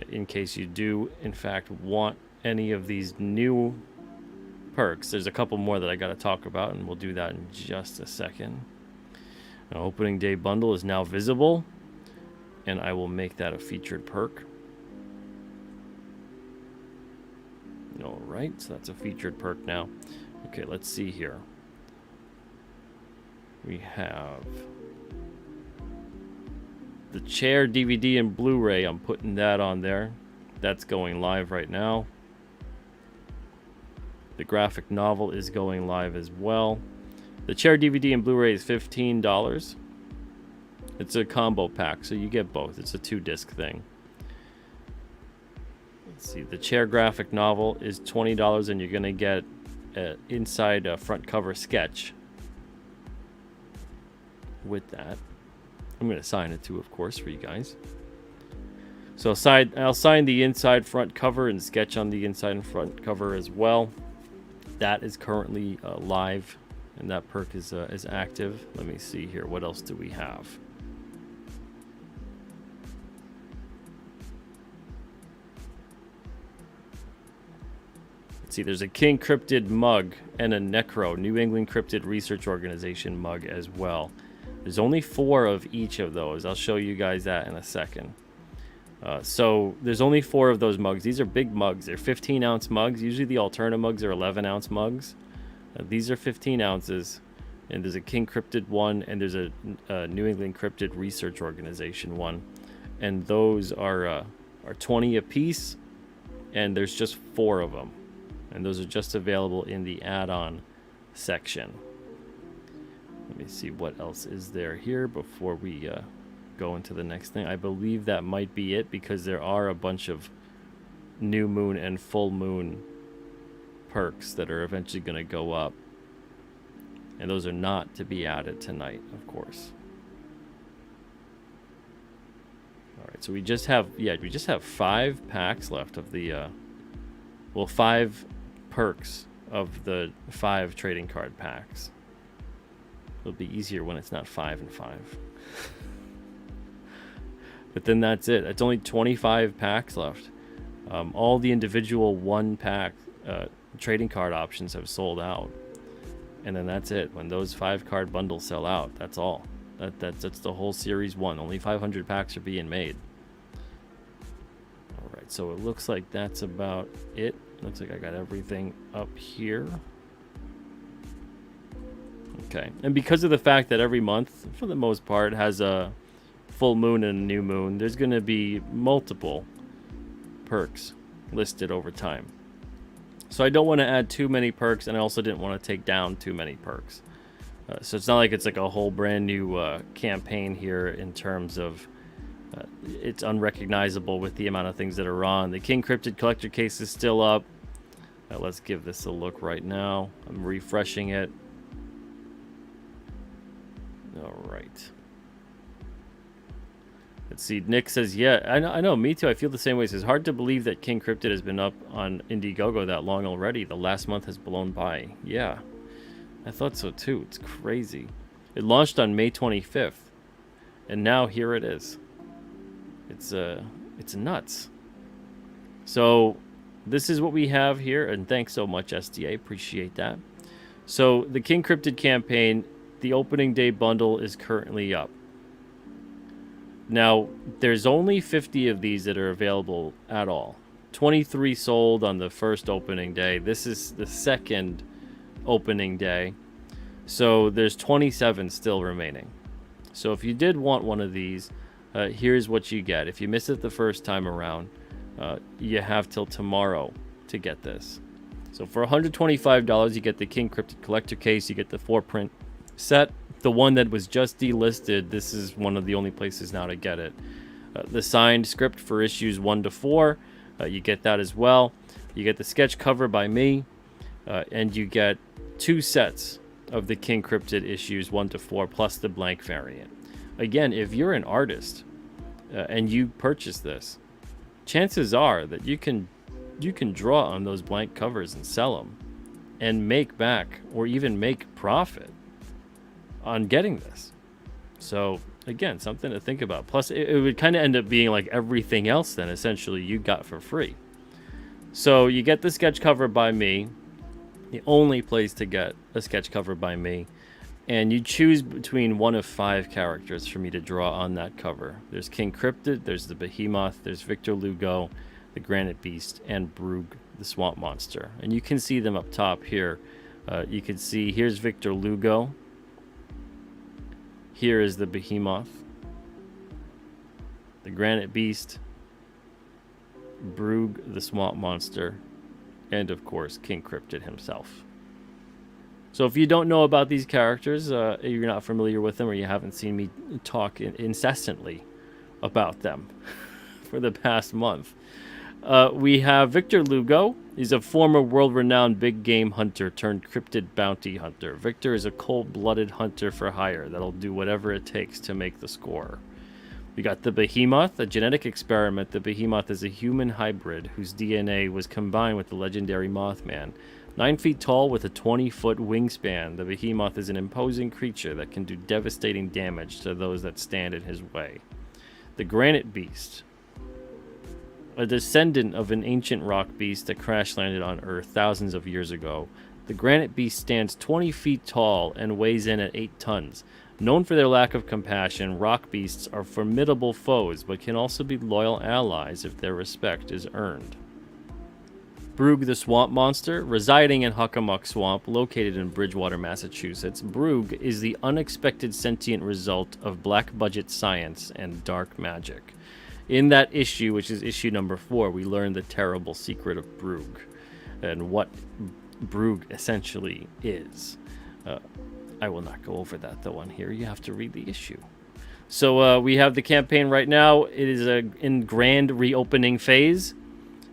in case you do, in fact, want any of these new perks. There's a couple more that I got to talk about, and we'll do that in just a second. Now, opening day bundle is now visible, and I will make that a featured perk. All right, so that's a featured perk now. Okay, let's see here. We have the chair DVD and Blu-ray. I'm putting that on there. That's going live right now. The graphic novel is going live as well. The chair DVD and Blu-ray is $15. It's a combo pack, so you get both. It's a 2-disc thing. Let's see, the chair graphic novel is $20, and you're going to get an inside front cover sketch with that. I'm going to sign it too, of course, for you guys. So I'll sign the inside front cover and sketch on the inside and front cover as well. That is currently live, and that perk is active. Let me see here. What else do we have? Let's see, there's a King Cryptid mug and a Necro, New England Cryptid Research Organization mug as well. There's only 4 of each of those. I'll show you guys that in a second. So there's only 4 of those mugs. These are big mugs. They're 15-ounce mugs. Usually the Alterna mugs are 11-ounce mugs. These are 15 ounces. And there's a King Cryptid one, and there's a New England Cryptid Research Organization one. And those are 20 a piece, and there's just 4 of them. And those are just available in the add-on section. Let me see what else is there here before we go into the next thing. I believe that might be it, because there are a bunch of new moon and full moon perks that are eventually going to go up. And those are not to be added tonight, of course. All right, so we just have 5 packs left of the 5 perks of the 5 trading card packs. It'll be easier when it's not 5 and 5. But then that's it. It's only 25 packs left. All the individual 1-pack trading card options have sold out. And then that's it. When those 5-card bundles sell out, that's all. That's the whole series 1. Only 500 packs are being made. All right, right, so it looks like that's about it. Looks like I got everything up here. Okay, and because of the fact that every month, for the most part, has a full moon and a new moon, there's going to be multiple perks listed over time. So I don't want to add too many perks, and I also didn't want to take down too many perks. So it's not like it's like a whole brand new campaign here in terms of it's unrecognizable with the amount of things that are on. The King Cryptid collector case is still up. Let's give this a look right now. I'm refreshing it. All right. Let's see. Nick says, yeah, I know. Me too. I feel the same way. It says, hard to believe that King Cryptid has been up on Indiegogo that long already. The last month has blown by. Yeah, I thought so too. It's crazy. It launched on May 25th, and now here it is. It's nuts. So this is what we have here, and thanks so much, SDA. Appreciate that. So the King Cryptid campaign, the opening day bundle is currently up. Now, there's only 50 of these that are available at all. 23 sold on the first opening day. This is the second opening day. So there's 27 still remaining. So if you did want one of these, here's what you get. If you miss it the first time around, you have till tomorrow to get this. So for $125, you get the King Cryptid collector case. You get the 4-print set. The one that was just delisted, this is one of the only places now to get it. The signed script for issues 1 to 4, you get that as well. You get the sketch cover by me, and you get 2 sets of the King Cryptid issues 1 to 4 plus the blank variant. Again, if you're an artist and you purchase this, chances are that you can draw on those blank covers and sell them and make back or even make profit on getting this. So again, something to think about. Plus it would kind of end up being like everything else then essentially you got for free. So you get the sketch cover by me, the only place to get a sketch cover by me, and you choose between one of 5 characters for me to draw on that cover. There's King Cryptid, there's the Behemoth, there's Victor Lugo, the Granite Beast, and Broog the Swamp Monster. And you can see them up top here. You can see here's Victor Lugo. Here is the Behemoth, the Granite Beast, Broog the Swamp Monster, and of course King Cryptid himself. So if you don't know about these characters, you're not familiar with them, or you haven't seen me talk incessantly about them for the past month, we have Victor Lugo. He's a former world-renowned big game hunter turned cryptid bounty hunter. Victor is a cold-blooded hunter for hire that'll do whatever it takes to make the score. We got the Behemoth, a genetic experiment. The Behemoth is a human hybrid whose DNA was combined with the legendary Mothman. 9 feet tall with a 20-foot wingspan, the Behemoth is an imposing creature that can do devastating damage to those that stand in his way. The Granite Beast, a descendant of an ancient rock beast that crash-landed on Earth thousands of years ago. The Granite Beast stands 20 feet tall and weighs in at 8 tons. Known for their lack of compassion, rock beasts are formidable foes, but can also be loyal allies if their respect is earned. Broog the Swamp Monster, residing in Hockomock Swamp, located in Bridgewater, Massachusetts. Broog is the unexpected sentient result of black-budget science and dark magic. In that issue, which is issue number 4, we learn the terrible secret of Broog and what Broog essentially is. I will not go over that though on here. You have to read the issue. So we have the campaign right now. It is in grand reopening phase.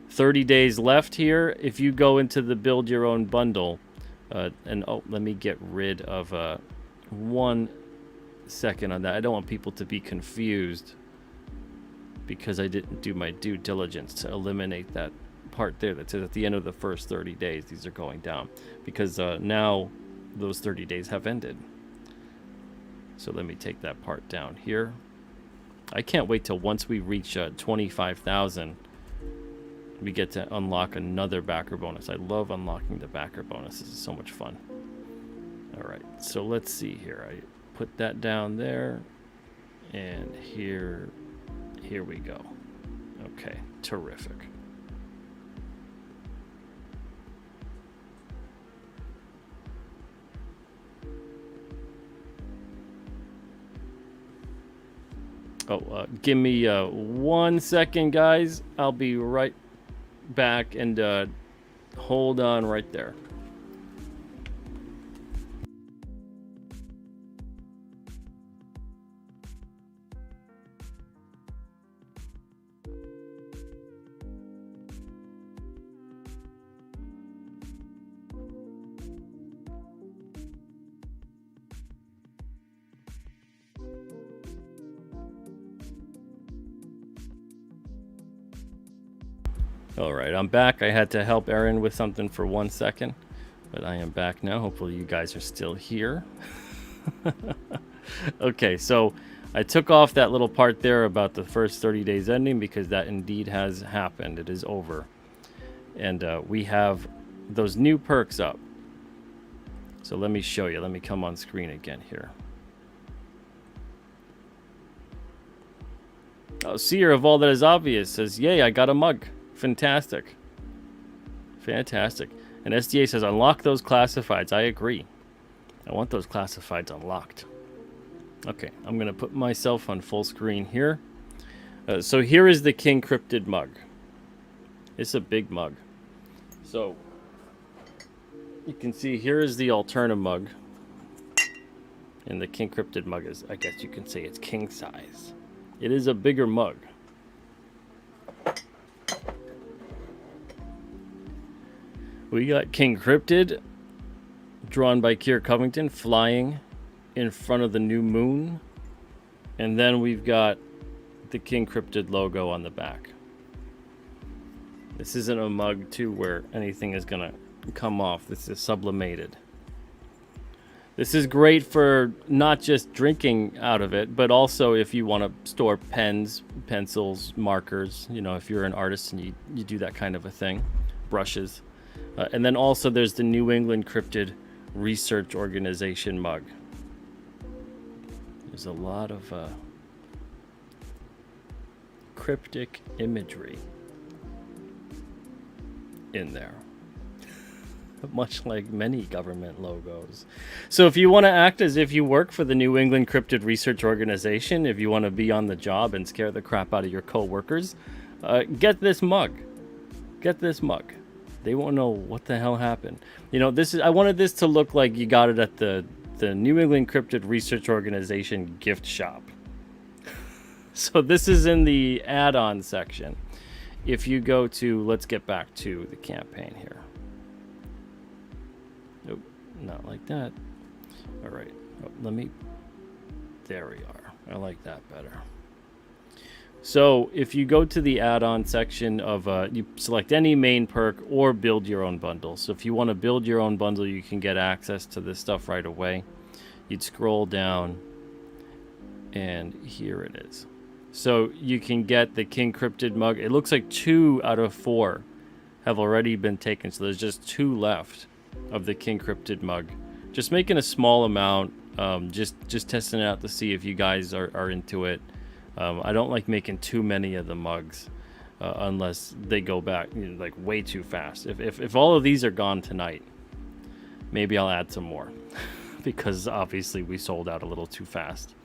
30 days left here. If you go into the build your own bundle, let me get rid of 1 second on that. I don't want people to be confused, because I didn't do my due diligence to eliminate that part there that says at the end of the first 30 days these are going down, because now those 30 days have ended. So let me take that part down here. I can't wait till once we reach 25,000 we get to unlock another backer bonus. I love unlocking the backer bonus. This is so much fun. All right, so let's see here. I put that down there, and here we go. Okay, terrific. Oh, give me 1 second, guys. I'll be right back, and hold on right there. All right, I'm back. I had to help Erin with something for 1 second, but I am back now. Hopefully you guys are still here. Okay, so I took off that little part there about the first 30 days ending because that indeed has happened. It is over. And we have those new perks up. So let me show you. Let me come on screen again here. Oh, Seer of All That Is Obvious says, yay, I got a mug. Fantastic. Fantastic. And SDA says, unlock those classifieds. I agree. I want those classifieds unlocked. Okay, I'm going to put myself on full screen here. So here is the King Cryptid mug. It's a big mug. So you can see here is the Alterna mug. And the King Cryptid mug is, I guess you can say it's king size. It is a bigger mug. We got King Cryptid, drawn by Kier Covington, flying in front of the new moon. And then we've got the King Cryptid logo on the back. This isn't a mug, too, where anything is going to come off. This is sublimated. This is great for not just drinking out of it, but also if you want to store pens, pencils, markers. You know, if you're an artist and you do that kind of a thing. Brushes. And then also there's the New England Cryptid Research Organization mug. There's a lot of cryptic imagery in there. Much like many government logos. So if you want to act as if you work for the New England Cryptid Research Organization, if you want to be on the job and scare the crap out of your co-workers, get this mug. Get this mug. They won't know what the hell happened. You know, this is, I wanted this to look like you got it at the New England Cryptid Research Organization gift shop. So this is in the add-on section. If you go to, let's get back to the campaign here. Nope, not like that. All right, there we are. I like that better. So if you go to the add-on section of, you select any main perk or build your own bundle. So if you want to build your own bundle, you can get access to this stuff right away. You'd scroll down, and here it is. So you can get the King Cryptid mug. It looks like 2 out of 4 have already been taken. So there's just 2 left of the King Cryptid mug. Just making a small amount, just testing it out to see if you guys are into it. I don't like making too many of the mugs unless they go back, you know, like way too fast. If all of these are gone tonight, maybe I'll add some more because obviously we sold out a little too fast.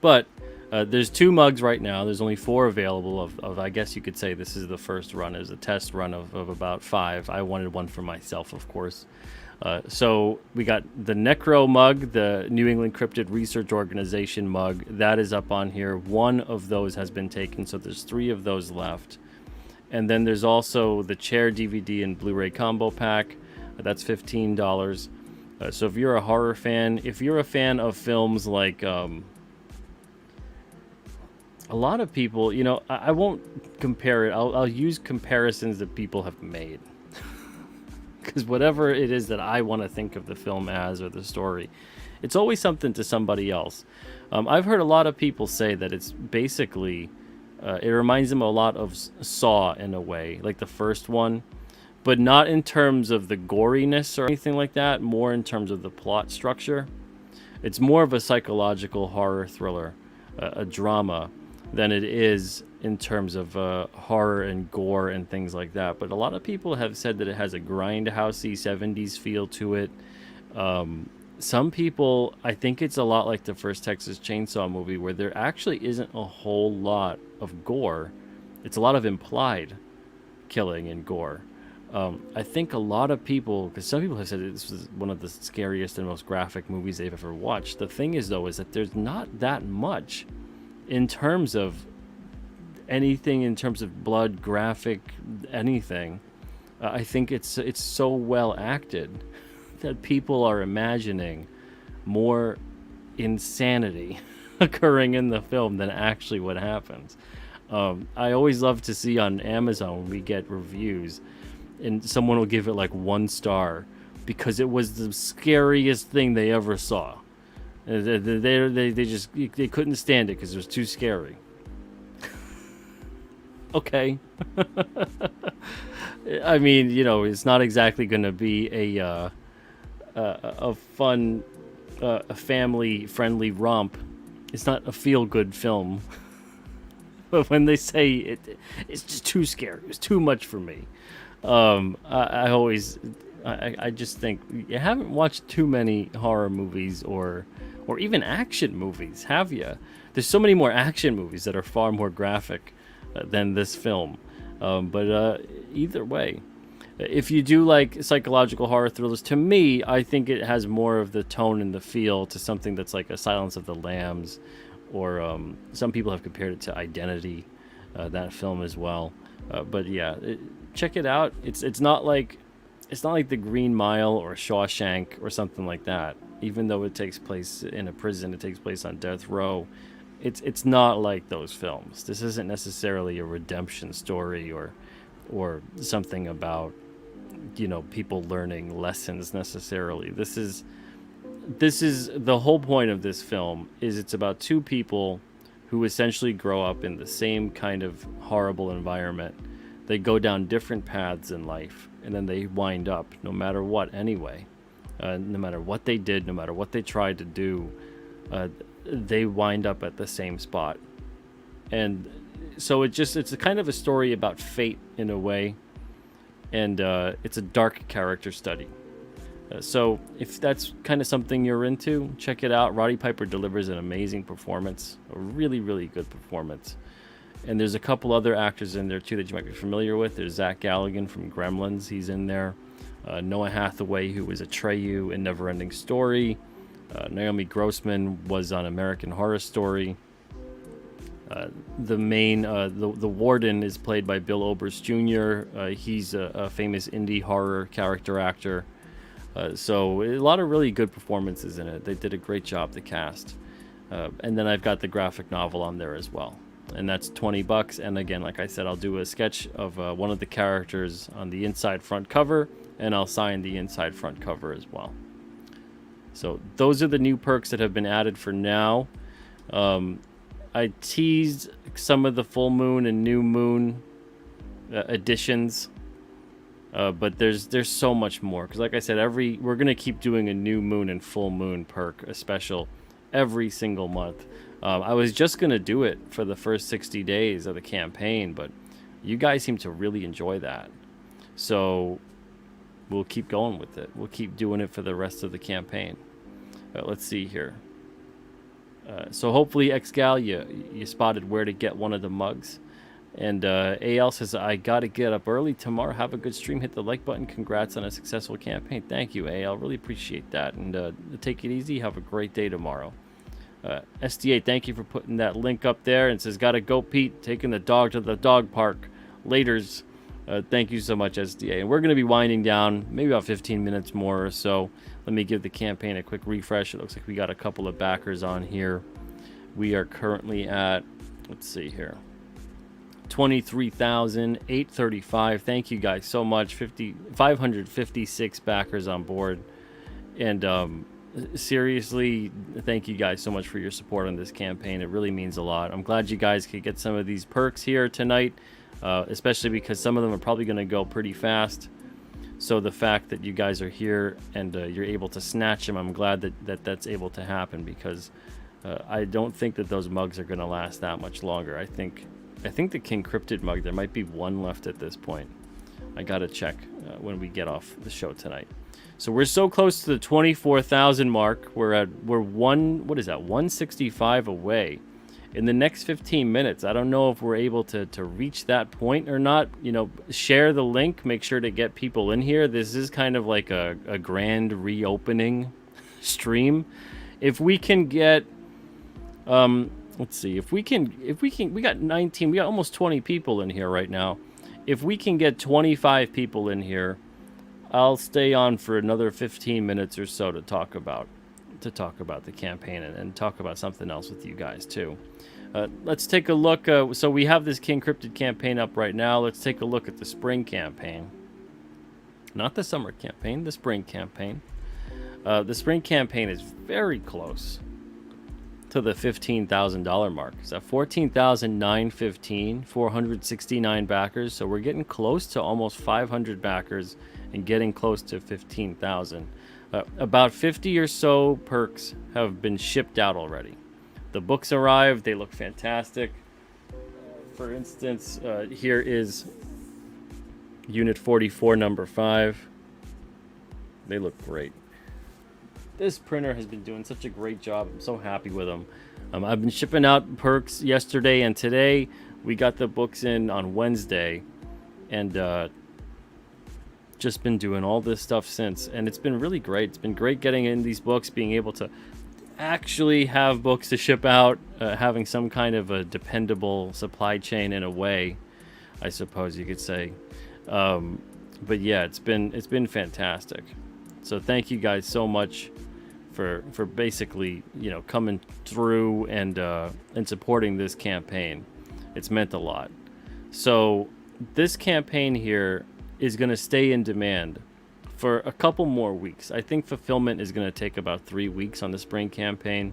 But there's 2 mugs right now. There's only 4 available of I guess you could say this is the first run. Is a test run of about 5. I wanted one for myself, of course. So we got the Necro mug, the New England Cryptid Research Organization mug. That is up on here. 1 of those has been taken, so there's 3 of those left. And then there's also the Chair DVD and Blu-ray combo pack. That's $15. So if you're a horror fan, if you're a fan of films like... a lot of people, you know, I won't compare it. I'll use comparisons that people have made. Because whatever it is that I want to think of the film as or the story, it's always something to somebody else. I've heard a lot of people say that it's basically, it reminds them a lot of Saw in a way, like the first one. But not in terms of the goriness or anything like that, more in terms of the plot structure. It's more of a psychological horror thriller, a drama. than it is in terms of horror and gore and things like that. But a lot of people have said that it has a grindhousey 70s feel to it. Some people, I think it's a lot like the first Texas Chainsaw movie, where there actually isn't a whole lot of gore. It's a lot of implied killing and gore. I think a lot of people, because some people have said this was one of the scariest and most graphic movies they've ever watched. The thing is, though, is that there's not that much in terms of anything, in terms of blood, graphic, anything. I think it's so well acted that people are imagining more insanity occurring in the film than actually what happens. I always love to see on Amazon when we get reviews, and someone will give it like 1 star because it was the scariest thing they ever saw. They just they couldn't stand it because it was too scary. Okay. I mean, it's not exactly going to be a fun, a family-friendly romp. It's not a feel-good film. But when they say it's just too scary, it was too much for me. I just think you haven't watched too many horror movies or even action movies, have you? There's so many more action movies that are far more graphic than this film. But either way, if you do like psychological horror thrillers, to me, I think it has more of the tone and the feel to something that's like a Silence of the Lambs, or some people have compared it to Identity, that film as well. But yeah, check it out. It's not like The Green Mile or Shawshank or something like that. Even though it takes place in a prison, it takes place on death row. It's not like those films. This isn't necessarily a redemption story or something about people learning lessons necessarily. This is the whole point of this film. Is it's about 2 people who essentially grow up in the same kind of horrible environment. They go down different paths in life, and then they wind up, no matter what anyway, no matter what they did, no matter what they tried to do, they wind up at the same spot. And so it's a kind of a story about fate in a way, and it's a dark character study. So if that's kind of something you're into, check it out. Roddy Piper delivers an amazing performance, a really, really good performance. And there's a couple other actors in there too that you might be familiar with. There's Zach Galligan from Gremlins, he's in there. Noah Hathaway, who was Atreyu in Neverending Story. Naomi Grossman was on American Horror Story. The warden is played by Bill Oberst Jr. He's a famous indie horror character actor. So a lot of really good performances in it. They did a great job, the cast. And then I've got the graphic novel on there as well. And that's $20. And again, like I said, I'll do a sketch of one of the characters on the inside front cover, and I'll sign the inside front cover as well. So those are the new perks that have been added for now. I teased some of the full moon and new moon additions. But there's so much more, because like I said, we're gonna keep doing a new moon and full moon perk, a special, every single month. I was just gonna do it for the first 60 days of the campaign, but you guys seem to really enjoy that, so we'll keep going with it. We'll keep doing it for the rest of the campaign. Let's see here. So hopefully, XGal, you spotted where to get one of the mugs. And AL says, I got to get up early tomorrow. Have a good stream. Hit the like button. Congrats on a successful campaign. Thank you, AL. Really appreciate that. And take it easy. Have a great day tomorrow. SDA, thank you for putting that link up there. And says, got to go, Pete. Taking the dog to the dog park. Laters. Thank you so much, SDA. And we're going to be winding down maybe about 15 minutes more or so. Let me give the campaign a quick refresh. It looks like we got a couple of backers on here. We are currently at, let's see here, 23,835. Thank you guys so much. 556 backers on board. And seriously, thank you guys so much for your support on this campaign. It really means a lot. I'm glad you guys could get some of these perks here tonight, especially because some of them are probably going to go pretty fast. So the fact that you guys are here and you're able to snatch them, I'm glad that that's able to happen, because I don't think that those mugs are going to last that much longer. I think the King Cryptid mug, there might be one left at this point. I got to check when we get off the show tonight. So we're so close to the 24,000 mark. We're 165 away. In the next 15 minutes, I don't know if we're able to reach that point or not. Share the link. Make sure to get people in here. This is kind of like a grand reopening stream. If we can get, let's see, we got 19, we got almost 20 people in here right now. If we can get 25 people in here, I'll stay on for another 15 minutes or so to talk about the campaign and talk about something else with you guys too. Let's take a look. So we have this King Cryptid campaign up right now. Let's take a look at the spring campaign. Not the summer campaign, the spring campaign. The spring campaign is very close to the $15,000 mark. It's at $14,915, 469 backers. So we're getting close to almost 500 backers and getting close to 15,000. About 50 or so perks have been shipped out already. The books arrived. They look fantastic. For instance, here is Unit 44, number 5. They look great. This printer has been doing such a great job. I'm so happy with them. I've been shipping out perks yesterday and today. We got the books in on Wednesday, and just been doing all this stuff since, and it's been really great. It's been great getting in these books, being able to actually have books to ship out, having some kind of a dependable supply chain in a way, I suppose you could say. But yeah, it's been fantastic. So thank you guys so much for basically, coming through and supporting this campaign. It's meant a lot. So this campaign here is going to stay in demand for a couple more weeks. I think fulfillment is going to take about 3 weeks on the spring campaign,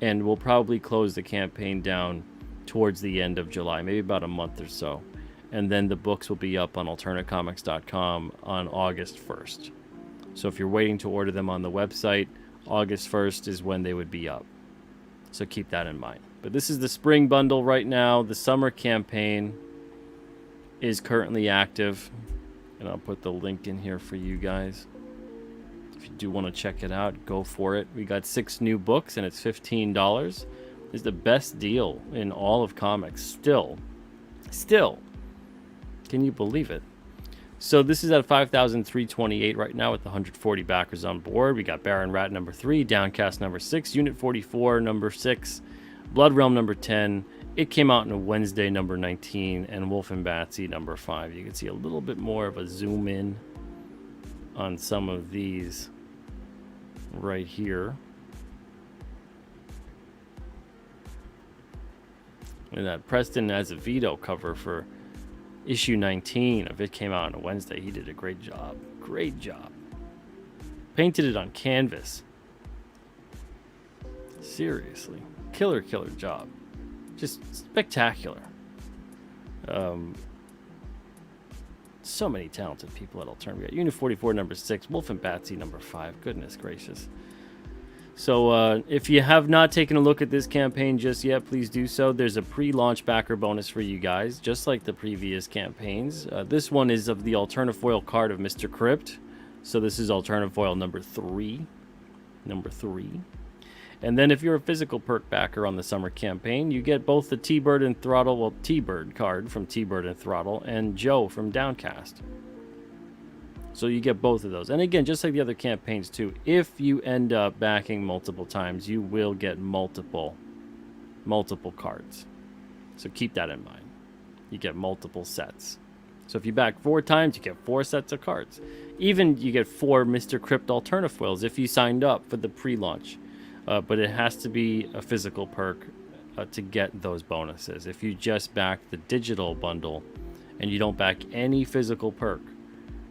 and we'll probably close the campaign down towards the end of July, maybe about a month or so. And then the books will be up on alternatecomics.com on August 1st. So if you're waiting to order them on the website, August 1st is when they would be up. So keep that in mind. But this is the spring bundle right now. The summer campaign is currently active, and I'll put the link in here for you guys. If you do want to check it out, go for it. We got 6 new books and it's $15. It's the best deal in all of comics. Still, can you believe it? So this is at 5,328 right now with 140 backers on board. We got Baron Rat number 3, Downcast number 6, Unit 44 number 6, Blood Realm number 10. It came out on a Wednesday, number 19, and Wolf and Batsy, number 5. You can see a little bit more of a zoom in on some of these right here. And that Preston Azevedo cover for issue 19 of It came out on a Wednesday. He did a great job. Great job. Painted it on canvas. Seriously. Killer job. Just spectacular. So many talented people at Altern. We got Unit 44 number 6, Wolf and Batsy number 5. Goodness gracious. So if you have not taken a look at this campaign just yet, please do so. There's a pre-launch backer bonus for you guys, just like the previous campaigns. This one is of the alternative foil card of Mr. Crypt. So this is alternative foil number 3. And then if you're a physical perk backer on the summer campaign, you get both the T-Bird and Throttle, well, T-Bird card from T-Bird and Throttle, and Joe from Downcast. So you get both of those. And again, just like the other campaigns too, if you end up backing multiple times, you will get multiple cards. So keep that in mind. You get multiple sets. So if you back 4 times, you get 4 sets of cards. Even you get 4 Mr. Crypt alternative foils if you signed up for the pre-launch. But it has to be a physical perk to get those bonuses. If you just back the digital bundle and you don't back any physical perk,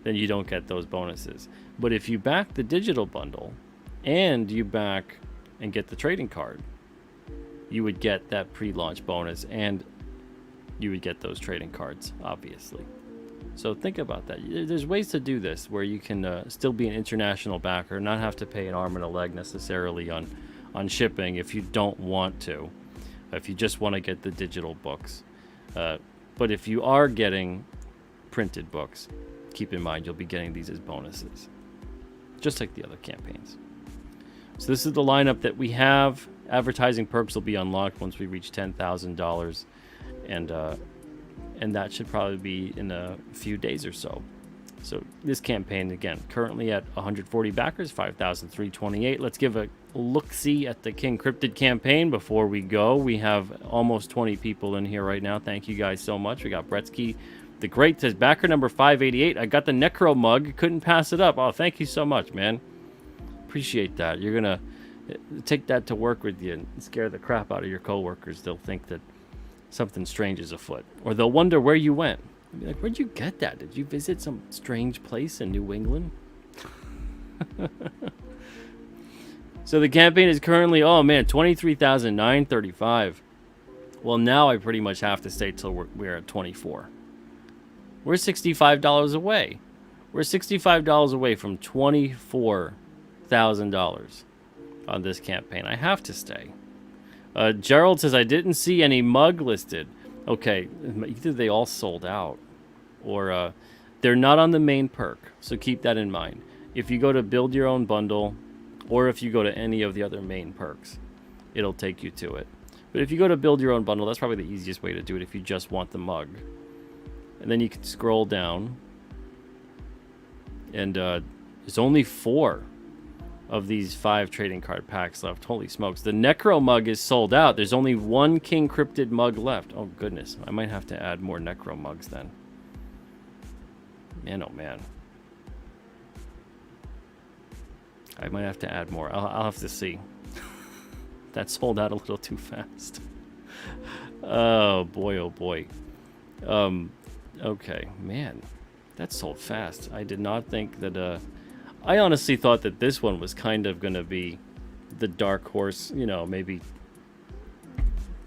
then you don't get those bonuses. But if you back the digital bundle and you back and get the trading card, you would get that pre-launch bonus and you would get those trading cards, obviously. So think about that. There's ways to do this where you can still be an international backer, not have to pay an arm and a leg necessarily on on shipping if you don't want to, if you just want to get the digital books. But if you are getting printed books, keep in mind you'll be getting these as bonuses, just like the other campaigns. So this is the lineup that we have. Advertising perks will be unlocked once we reach $10,000, and that should probably be in a few days or so. So this campaign, again, currently at 140 backers, 5,328. Let's give a look-see at the King Cryptid campaign before we go. We have almost 20 people in here right now. Thank you guys so much. We got Bretsky the Great says, backer number 588. I got the Necro mug. Couldn't pass it up. Oh, thank you so much, man. Appreciate that. You're going to take that to work with you and scare the crap out of your coworkers. They'll think that something strange is afoot. Or they'll wonder where you went. They'll be like, where'd you get that? Did you visit some strange place in New England? So the campaign is currently, oh man, 23,935. Well, now I pretty much have to stay till we're at 24. We're $65 away. We're $65 away from $24,000 on this campaign. I have to stay. Gerald says, I didn't see any mug listed. Okay, either they all sold out or they're not on the main perk. So keep that in mind. If you go to build your own bundle or if you go to any of the other main perks, it'll take you to it. But if you go to build your own bundle, that's probably the easiest way to do it if you just want the mug. And then you can scroll down. And there's only 4 of these 5 trading card packs left. Holy smokes. The Necro mug is sold out. There's only 1 King Cryptid mug left. Oh, goodness. I might have to add more Necro mugs then. Man, oh, man. I might have to add more. I'll have to see. That sold out a little too fast. Oh, boy, oh, boy. Okay, man. That sold fast. I did not think that... I honestly thought that this one was kind of going to be the dark horse, you know, maybe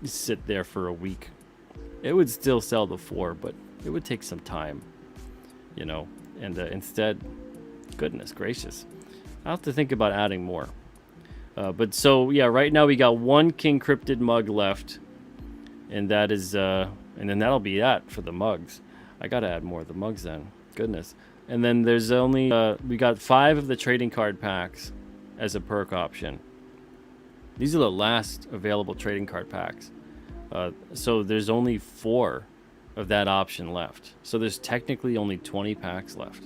sit there for a week. It would still sell the 4, but it would take some time, you know, and instead, goodness gracious, I'll have to think about adding more. But so, yeah, right now we got 1 King Cryptid mug left, and that is, and then that'll be that for the mugs. I got to add more of the mugs then. Goodness. And then there's only, we got 5 of the trading card packs as a perk option. These are the last available trading card packs. So there's only 4 of that option left. So there's technically only 20 packs left.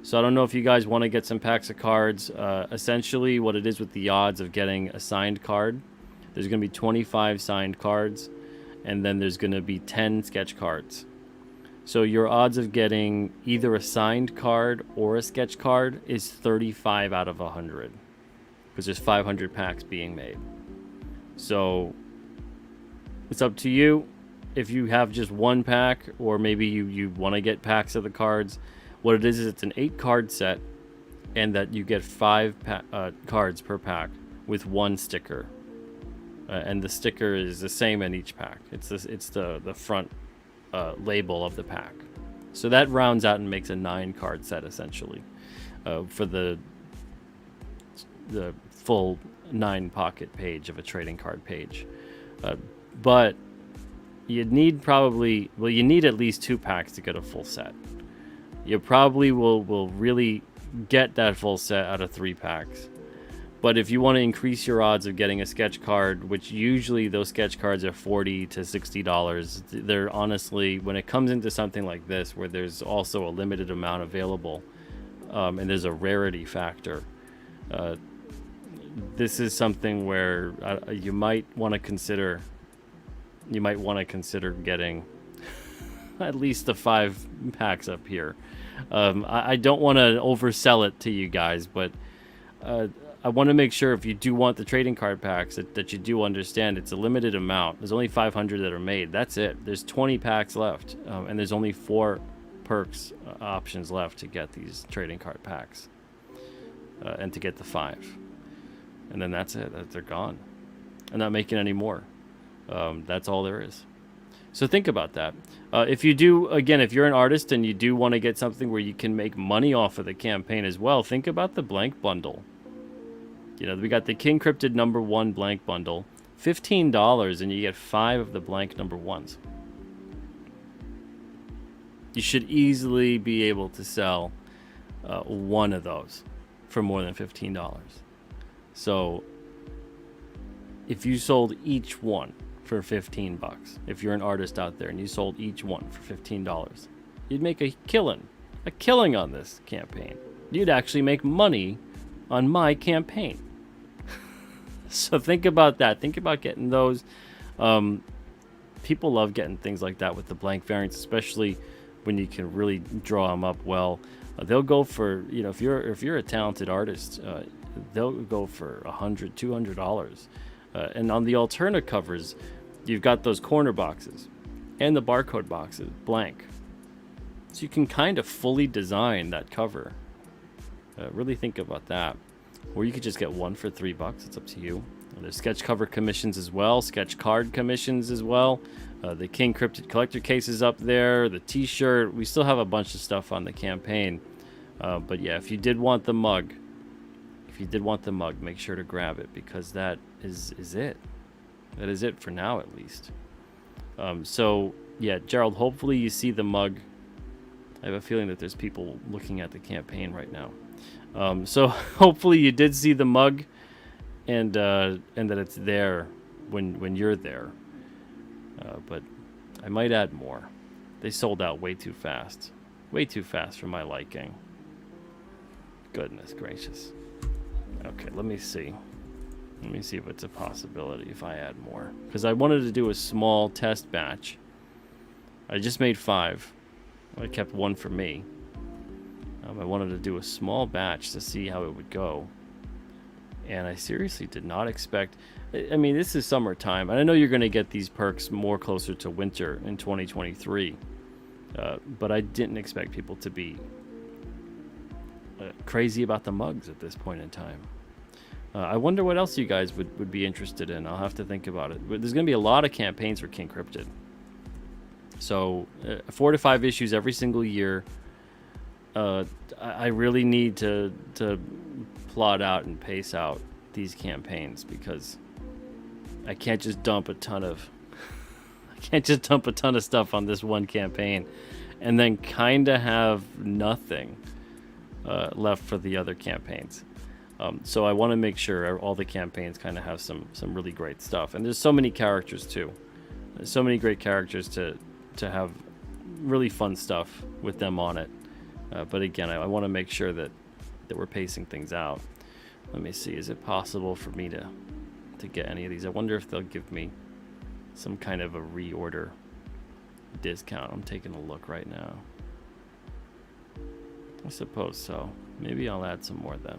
So I don't know if you guys want to get some packs of cards. Essentially what it is with the odds of getting a signed card, there's going to be 25 signed cards, and then there's going to be 10 sketch cards. So your odds of getting either a signed card or a sketch card is 35 out of 100. Because there's 500 packs being made. So it's up to you. If you have just 1 pack, or maybe you want to get packs of the cards, what it is it's an 8 card set, and that you get 5 cards per pack with 1 sticker. And the sticker is the same in each pack. It's the front label of the pack. So that rounds out and makes a 9 card set essentially for the full 9 pocket page of a trading card page. But you need at least 2 packs to get a full set. You probably will really get that full set out of 3 packs. But if you want to increase your odds of getting a sketch card, which usually those sketch cards are $40 to $60, they're honestly, when it comes into something like this, where there's also a limited amount available, and there's a rarity factor, this is something where you might want to consider getting at least the 5 packs up here. I don't want to oversell it to you guys, but I want to make sure if you do want the trading card packs that you do understand it's a limited amount. There's only 500 that are made. That's it. There's 20 packs left, and there's only 4 perks options left to get these trading card packs, and to get the 5. And then that's it. They're gone. I'm not making any more. That's all there is. So think about that. If you do, again, if you're an artist and you do want to get something where you can make money off of the campaign as well, think about the blank bundle. You know, we got the King Cryptid #1 blank bundle, $15, and you get 5 of the blank #1s. You should easily be able to sell one of those for more than $15. So if you sold each one for $15, if you're an artist out there and you sold each one for $15, you'd make a killing on this campaign. You'd actually make money on my campaign. So think about that. Think about getting those. People love getting things like that with the blank variants, especially when you can really draw them up well. They'll go for, you know, if you're a talented artist, they'll go for $100, $200. And on the alternate covers, you've got those corner boxes and the barcode boxes blank, so you can kind of fully design that cover. Really think about that. Or you could just get one for $3. It's up to you. There's sketch cover commissions as well, sketch card commissions as well. The King Cryptid collector case is up there, the t-shirt. We still have a bunch of stuff on the campaign. But yeah, if you did want the mug, make sure to grab it, because that is it. That is it for now, at least. So yeah, Gerald, hopefully you see the mug. I have a feeling that there's people looking at the campaign right now. So hopefully you did see the mug, and that it's there when you're there. But I might add more. They sold out way too fast for my liking. Goodness gracious. Okay, let me see if it's a possibility if I add more, because I wanted to do a small test batch. I just made 5. I kept 1 for me. I wanted to do a small batch to see how it would go, and I seriously did not expect. I mean, this is summertime, and I know you're going to get these perks more closer to winter in 2023, but I didn't expect people to be crazy about the mugs at this point in time. I wonder what else you guys would be interested in. I'll have to think about it. But there's going to be a lot of campaigns for King Cryptid. So 4 to 5 issues every single year. I really need to plot out and pace out these campaigns, because I can't just dump a ton of stuff on this one campaign and then kind of have nothing left for the other campaigns. So I want to make sure all the campaigns kind of have some really great stuff. And there's so many characters too. There's so many great characters to have really fun stuff with them on it. But again, I want to make sure that we're pacing things out. Let me see. Is it possible for me to get any of these? I wonder if they'll give me some kind of a reorder discount. I'm taking a look right now. I suppose so. Maybe I'll add some more then.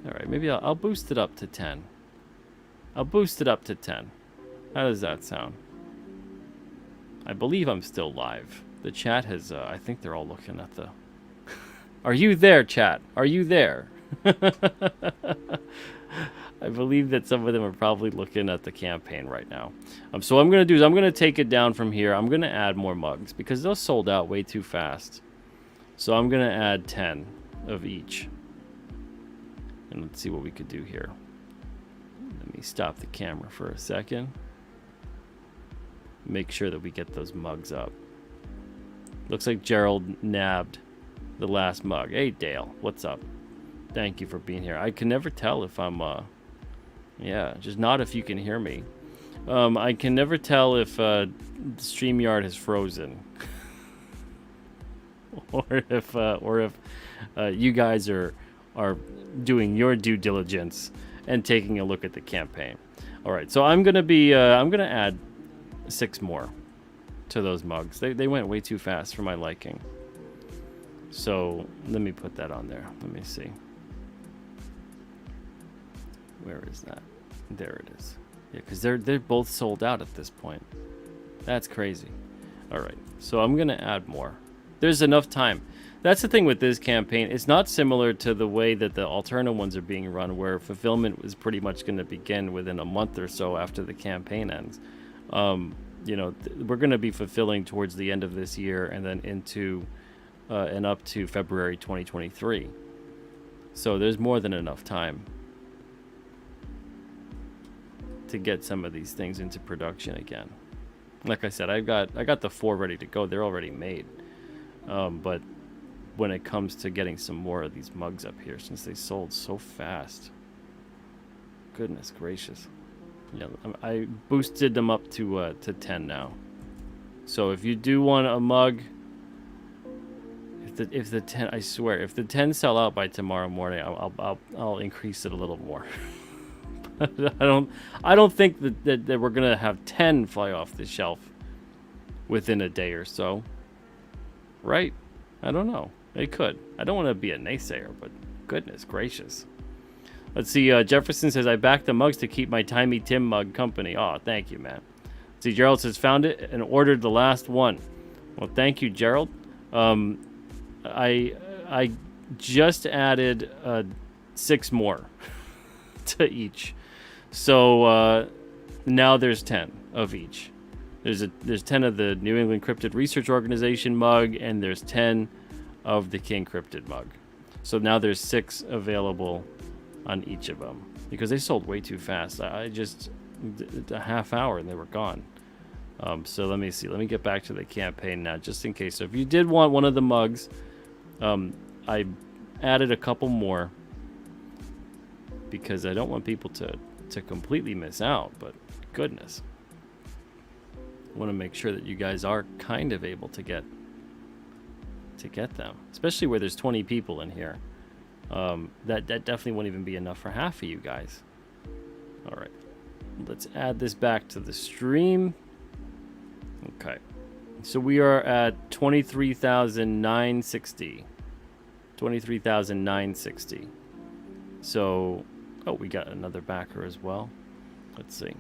All right, maybe I'll boost it up to 10. I'll boost it up to 10. How does that sound? I believe I'm still live. The chat has, I think they're all looking at the... Are you there, chat? Are you there? I believe that some of them are probably looking at the campaign right now. So what I'm going to do is I'm going to take it down from here. I'm going to add more mugs, because those sold out way too fast. So I'm going to add 10 of each. And let's see what we could do here. Let me stop the camera for a second. Make sure that we get those mugs up. Looks like Gerald nabbed the last mug. Hey, Dale, what's up? Thank you for being here. I can never tell if I'm, yeah, just not if you can hear me. I can never tell if StreamYard has frozen. or if you guys are doing your due diligence and taking a look at the campaign. All right, so I'm gonna add 6 more to those mugs. They went way too fast for my liking. So let me put that on there. Let me see. Where is that? There it is. Yeah, because they're both sold out at this point. That's crazy. All right, so I'm gonna add more. There's enough time. That's the thing with this campaign. It's not similar to the way that the alternate ones are being run, where fulfillment is pretty much going to begin within a month or so after the campaign ends. You know, we're going to be fulfilling towards the end of this year and then into and up to February 2023. So there's more than enough time to get some of these things into production again. Like I said, I got the 4 ready to go. They're already made. But when it comes to getting some more of these mugs up here, since they sold so fast, goodness gracious. Yeah, I boosted them up to 10 now. So if you do want a mug, if the 10, I swear, if the 10 sell out by tomorrow morning, I'll increase it a little more. I don't think that we're gonna have 10 fly off the shelf within a day or so. Right? I don't know. It could. I don't want to be a naysayer, but goodness gracious. Let's see. Jefferson says, I backed the mugs to keep my Timey Tim mug company. Oh, thank you, man. See, Gerald says, found it and ordered the last one. Well, thank you, Gerald. I just added 6 more to each. So now there's 10 of each. There's 10 of the New England Cryptid Research Organization mug, and there's 10 of the King Cryptid mug. So now there's 6 available on each of them because they sold way too fast. I just a half hour and they were gone. So let me see. Let me get back to the campaign now, just in case. So if you did want one of the mugs, I added a couple more because I don't want people to completely miss out. But goodness. I want to make sure that you guys are kind of able to get them, especially where there's 20 people in here. That definitely won't even be enough for half of you guys. All right, let's add this back to the stream. Okay, so we are at 23,960. 23,960. So, oh, we got another backer as well. Let's see.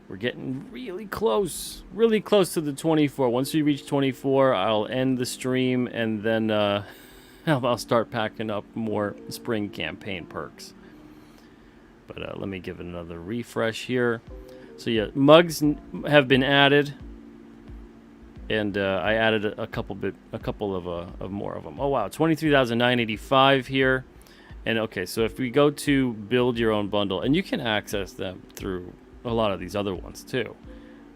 We're getting really close to the 24. Once we reach 24, I'll end the stream, and then I'll start packing up more spring campaign perks. But let me give it another refresh here. So yeah, mugs have been added, and I added a couple of more of them. Oh wow, 23,985 here. And okay, so if we go to build your own bundle, and you can access them through a lot of these other ones too,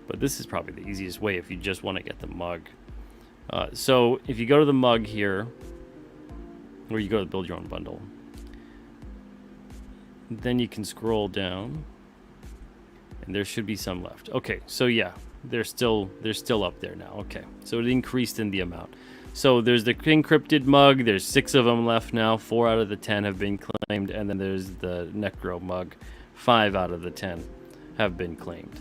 but this is probably the easiest way if you just want to get the mug. So if you go to the mug here, or you go to build your own bundle, then you can scroll down, and there should be some left. Okay, so yeah, they're still up there now. Okay, so it increased in the amount. So there's the King Cryptid mug. There's 6 of them left now. 4 out of the 10 have been claimed, and then there's the Necro mug. 5 out of the 10 have been claimed.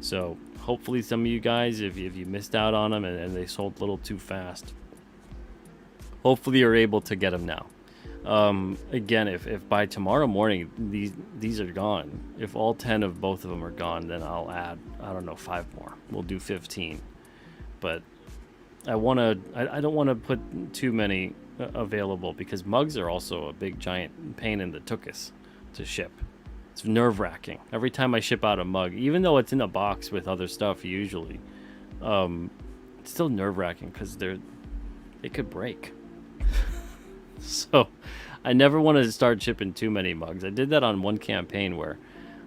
So hopefully some of you guys, if you missed out on them and they sold a little too fast, hopefully you're able to get them now. Again, if by tomorrow morning these are gone, if all 10 of both of them are gone, then I'll add, I don't know, 5 more. We'll do 15. But I don't want to put too many available, because mugs are also a big giant pain in the tuchus to ship. It's nerve-wracking every time I ship out a mug, even though it's in a box with other stuff usually. It's still nerve-wracking because they could break. So I never want to start shipping too many mugs. I did that on one campaign where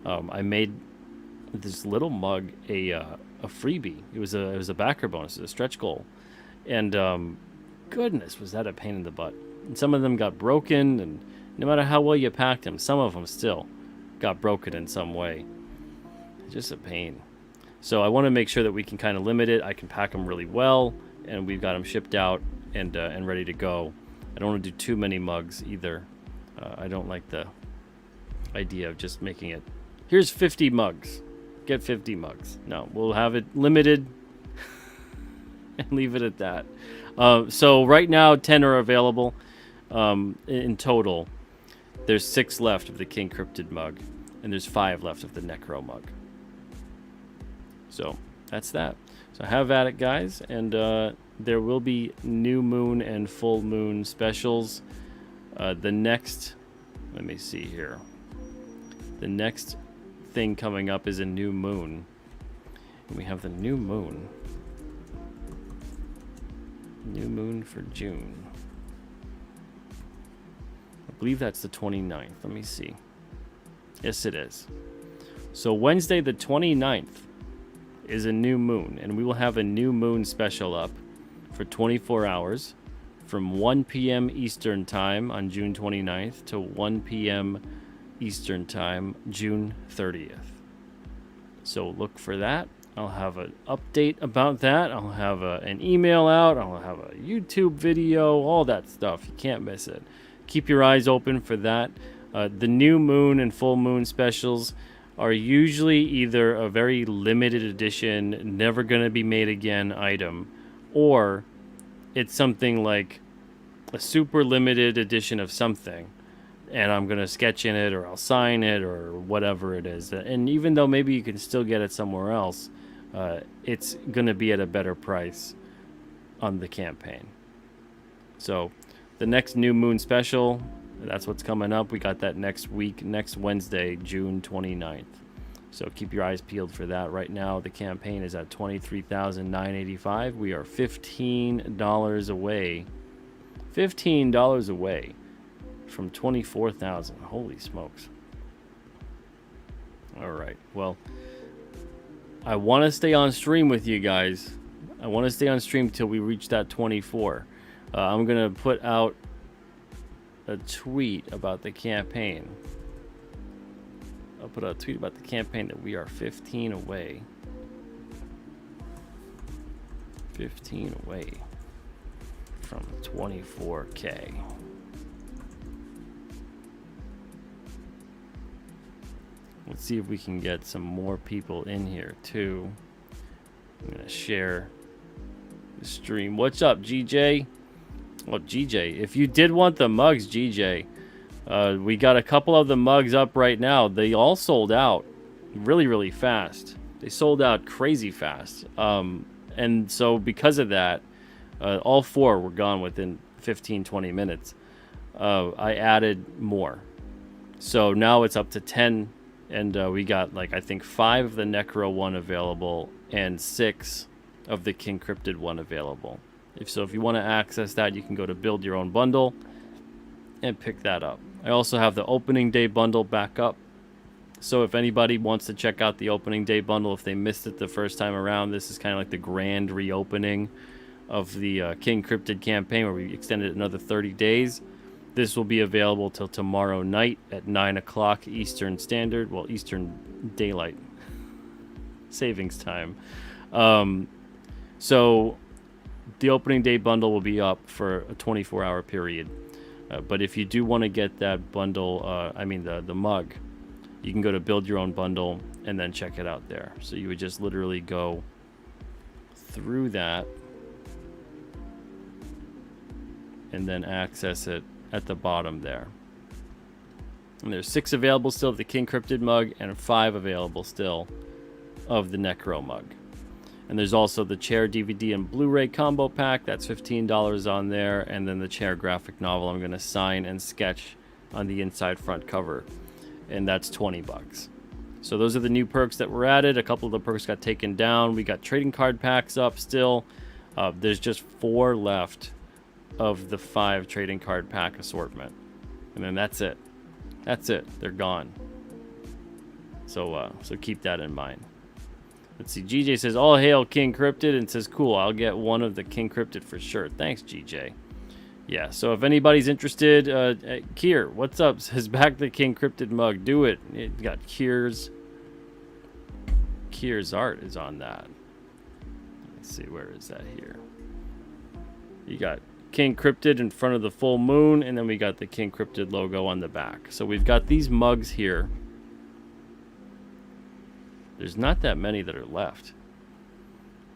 I made this little mug a freebie. It was a backer bonus, a stretch goal, and goodness, was that a pain in the butt. And some of them got broken, and no matter how well you packed them, some of them still got broken in some way. It's just a pain. So I want to make sure that we can kind of limit it. I can pack them really well, and we've got them shipped out and ready to go. I don't want to do too many mugs either. I don't like the idea of just making it, here's 50 mugs, get 50 mugs. No, we'll have it limited and leave it at that. So right now 10 are available in total. There's 6 left of the King Cryptid mug, and there's 5 left of the Necro mug. So that's that. So have at it, guys, and there will be new moon and full moon specials. The next, let me see here. The next thing coming up is a new moon. And we have the new moon. New moon for June. believe that's the 29th. Let me see. Yes, it is. So Wednesday the 29th is a new moon, and we will have a new moon special up for 24 hours from 1 p.m. Eastern Time on June 29th to 1 p.m. Eastern Time, June 30th. So look for that. I'll have an update about that. I'll have an email out. I'll have a YouTube video, all that stuff. You can't miss it. Keep your eyes open for that. The new moon and full moon specials are usually either a very limited edition, never going to be made again item, or it's something like a super limited edition of something, and I'm going to sketch in it, or I'll sign it, or whatever it is. And even though maybe you can still get it somewhere else, it's going to be at a better price on the campaign. So the next new moon special, that's what's coming up. We got that next week, next Wednesday, June 29th. So keep your eyes peeled for that. Right now, the campaign is at $23,985. We are $15 away. $15 away from $24,000. Holy smokes. All right. Well, I want to stay on stream with you guys. I want to stay on stream till we reach that 24. I'm going to put out a tweet about the campaign. I'll put out a tweet about the campaign that we are 15 away. 15 away from 24K. Let's see if we can get some more people in here too. I'm gonna share the stream. What's up, GJ? Well, GJ, if you did want the mugs, GJ, we got a couple of the mugs up right now. They all sold out really, really fast. They sold out crazy fast. And so because of that, all four were gone within 15, 20 minutes. I added more. So now it's up to 10. And we got, like, I think 5 of the Necro one available and 6 of the King Cryptid one available. If you want to access that, you can go to build your own bundle and pick that up. I also have the opening day bundle back up. So if anybody wants to check out the opening day bundle, if they missed it the first time around, this is kind of like the grand reopening of the King Cryptid campaign, where we extended it another 30 days. This will be available till tomorrow night at 9 o'clock Eastern Standard, well, Eastern Daylight Savings Time. So the opening day bundle will be up for a 24-hour period. But if you do want to get that bundle, the mug, you can go to build your own bundle and then check it out there. So you would just literally go through that and then access it at the bottom there. And there's 6 available still of the King Cryptid mug and 5 available still of the Necro mug. And there's also the Chair DVD and Blu-ray combo pack. That's $15 on there. And then the Chair graphic novel I'm going to sign and sketch on the inside front cover. And that's $20. So those are the new perks that were added. A couple of the perks got taken down. We got trading card packs up still. There's just 4 left of the 5 trading card pack assortment. And then that's it. That's it. They're gone. So keep that in mind. Let's see. GJ says, all hail King Cryptid, and says, cool, I'll get one of the King Cryptid for sure. Thanks, GJ. Yeah, so if anybody's interested, Kier, what's up? Says, back the King Cryptid mug. Do it. It got Kier's art is on that. Let's see, where is that here? You got King Cryptid in front of the full moon, and then we got the King Cryptid logo on the back. So we've got these mugs here. There's not that many that are left.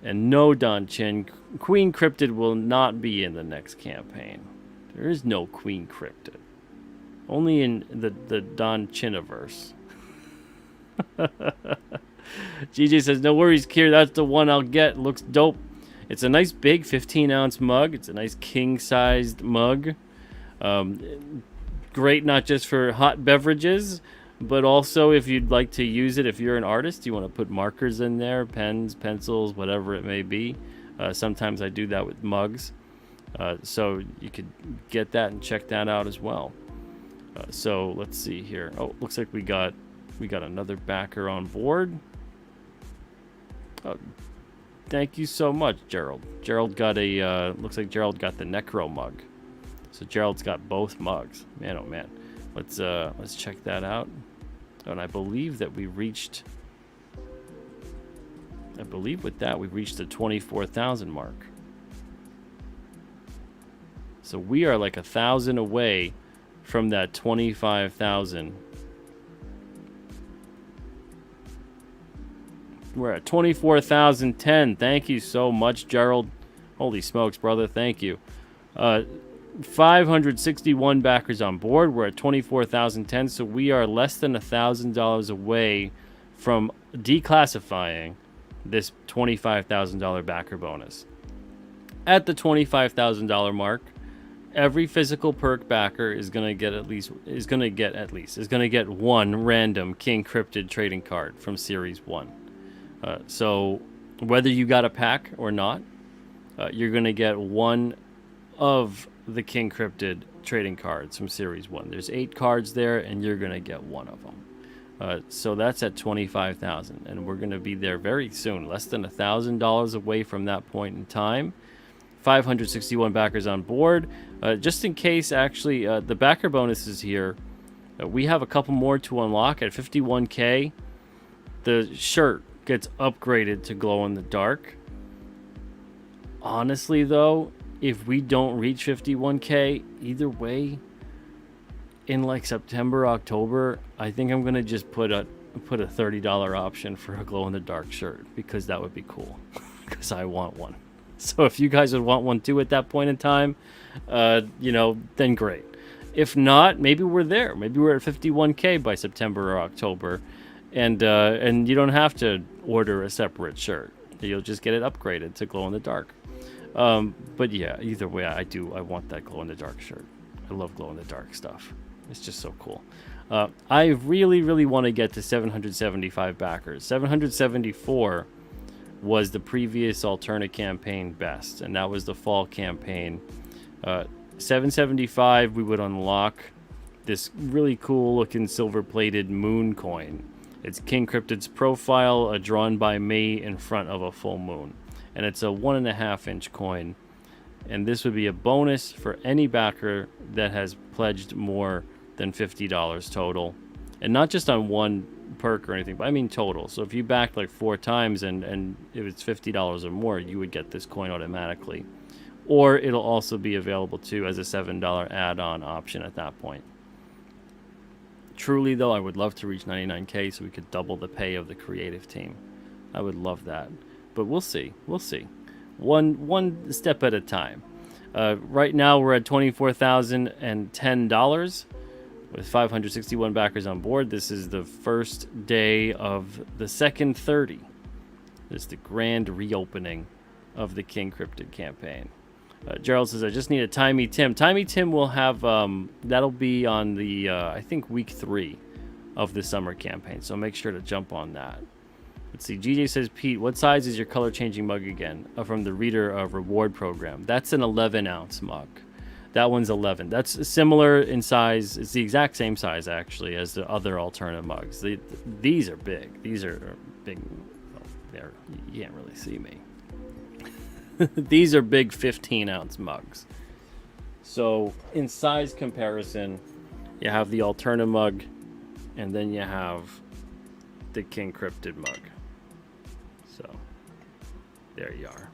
And no, Don Chin, Queen Cryptid will not be in the next campaign. There is no Queen Cryptid. Only in the Don Chiniverse. GJ says, no worries, Kier, that's the one I'll get. Looks dope. It's a nice big 15-ounce mug. It's a nice king-sized mug. Great not just for hot beverages, but also if you'd like to use it, if you're an artist, you want to put markers in there, pens, pencils, whatever it may be. Sometimes I do that with mugs. So you could get that and check that out as well. So let's see here. Oh, looks like we got another backer on board. Oh, thank you so much, Gerald. Gerald got a looks like Gerald got the Necro mug. So Gerald's got both mugs. Man, oh man. Let's check that out. Oh, and I believe that we reached. I believe with that we reached the 24,000 mark. So we are like 1,000 away from that 25,000. We're at 24,010. Thank you so much, Gerald. Holy smokes, brother. Thank you. 561 backers on board. We're at 24,010, so we are less than $1,000 away from declassifying this $25,000 backer bonus. At the $25,000 mark, every physical perk backer is going to get one random King Cryptid trading card from Series 1. So whether you got a pack or not, you're going to get one of the King Cryptid trading cards from Series 1. There's 8 cards there, and you're going to get one of them. So that's at 25,000, and we're going to be there very soon, less than $1,000 away from that point in time. 561 backers on board. Just in case, actually, the backer bonuses here, we have a couple more to unlock at 51K. The shirt gets upgraded to glow in the dark. Honestly, though, if we don't reach 51K, either way, in like September, October, I think I'm gonna just put a $30 option for a glow in the dark shirt, because that would be cool. Because I want one. So if you guys would want one too at that point in time, then great. If not, maybe we're there. Maybe we're at 51K by September or October, and you don't have to order a separate shirt. You'll just get it upgraded to glow in the dark. But yeah, either way, I want that glow in the dark shirt. I love glow in the dark stuff. It's just so cool. I really, really want to get to 775 backers. 774 was the previous alternate campaign best, and that was the fall campaign. 775, we would unlock this really cool looking silver plated moon coin. It's King Cryptid's profile, drawn by me in front of a full moon, and it's a 1.5 inch coin. And this would be a bonus for any backer that has pledged more than $50 total, and not just on one perk or anything, but I mean total. So if you backed like 4 times and if it's $50 or more, you would get this coin automatically, or it'll also be available too as a $7 add-on option at that point. Truly though, I would love to reach 99K so we could double the pay of the creative team. I would love that, but we'll see. One step at a time. Right now we're at $24,010 with 561 backers on board. This is the first day of the second 30. This is the grand reopening of the King Cryptid campaign. Gerald says, I just need a Timey Tim. Timey Tim will have, that'll be on the, I think, week 3 of the summer campaign. So make sure to jump on that. Let's see. GJ says, Pete, what size is your color changing mug again? From the Reader Reward Program. That's an 11-ounce mug. That one's 11. That's similar in size. It's the exact same size, actually, as the other alternate mugs. These are big. These are big. Well, you can't really see me. These are big 15-ounce mugs. So in size comparison, you have the alternate mug, and then you have the King Cryptid mug. So there you are.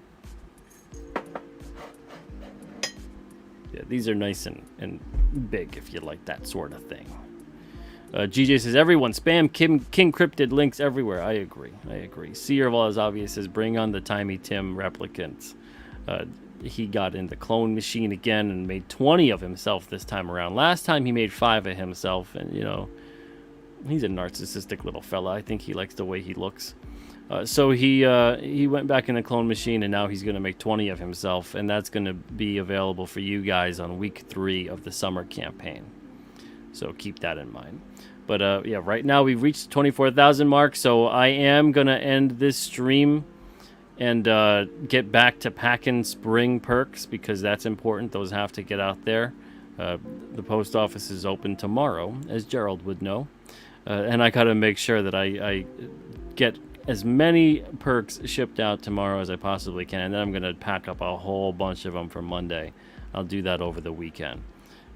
Yeah, these are nice and big if you like that sort of thing. GJ says, everyone spam King Cryptid links everywhere. I agree. Seer of All Is Obvious says, bring on the Timey Tim replicants. He got in the clone machine again and made 20 of himself this time around. Last time he made 5 of himself, and he's a narcissistic little fella. I think he likes the way he looks. So he went back in the clone machine, and now he's going to make 20 of himself, and that's going to be available for you guys on week 3 of the summer campaign. So keep that in mind. But yeah, right now we've reached the 24,000 mark, so I am going to end this stream and get back to packing spring perks, because that's important. Those have to get out there. The post office is open tomorrow, as Gerald would know. And I got to make sure that I get as many perks shipped out tomorrow as I possibly can. And then I'm going to pack up a whole bunch of them for Monday. I'll do that over the weekend.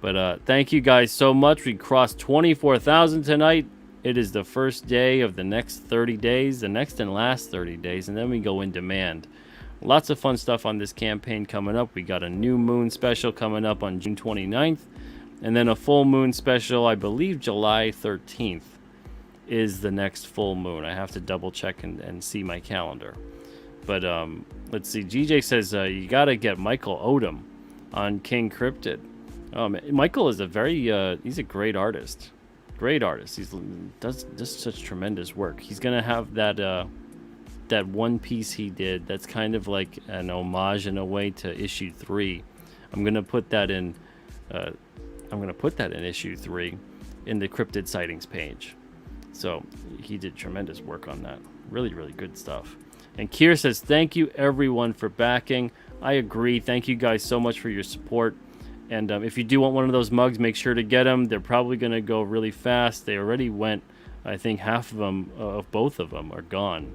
But thank you guys so much. We crossed 24,000 tonight. It is the first day of the next 30 days, the next and last 30 days, and then we go in demand. Lots of fun stuff on this campaign coming up. We got a new moon special coming up on June 29th, and then a full moon special, I believe July 13th is the next full moon. I have to double check and see my calendar. But let's see. GJ says you got to get Michael Odom on King Cryptid. Michael is he's a great artist. Great artist. He does such tremendous work. He's gonna have that one piece he did that's kind of like an homage in a way to issue 3. I'm gonna put that in issue 3 in the Cryptid sightings page. So he did tremendous work on that. Really, really good stuff. And Kier says, thank you everyone for backing. I agree. Thank you guys so much for your support. And if you do want one of those mugs, make sure to get them. They're probably going to go really fast. They already went. I think half of them, of both of them, are gone.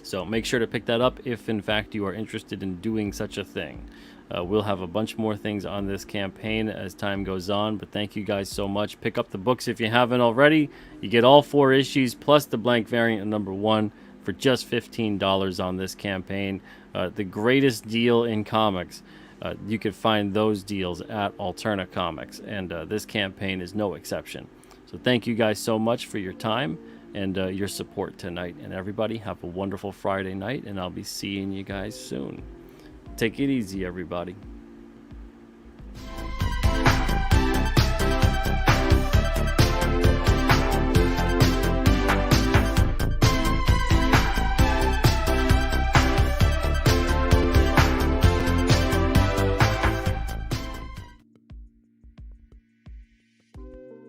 So make sure to pick that up if, in fact, you are interested in doing such a thing. We'll have a bunch more things on this campaign as time goes on. But thank you guys so much. Pick up the books if you haven't already. You get all 4 issues plus the blank variant of number 1 for just $15 on this campaign. The greatest deal in comics. You could find those deals at Alterna Comics, and this campaign is no exception. So thank you guys so much for your time and your support tonight. And everybody have a wonderful Friday night, and I'll be seeing you guys soon. Take it easy, everybody.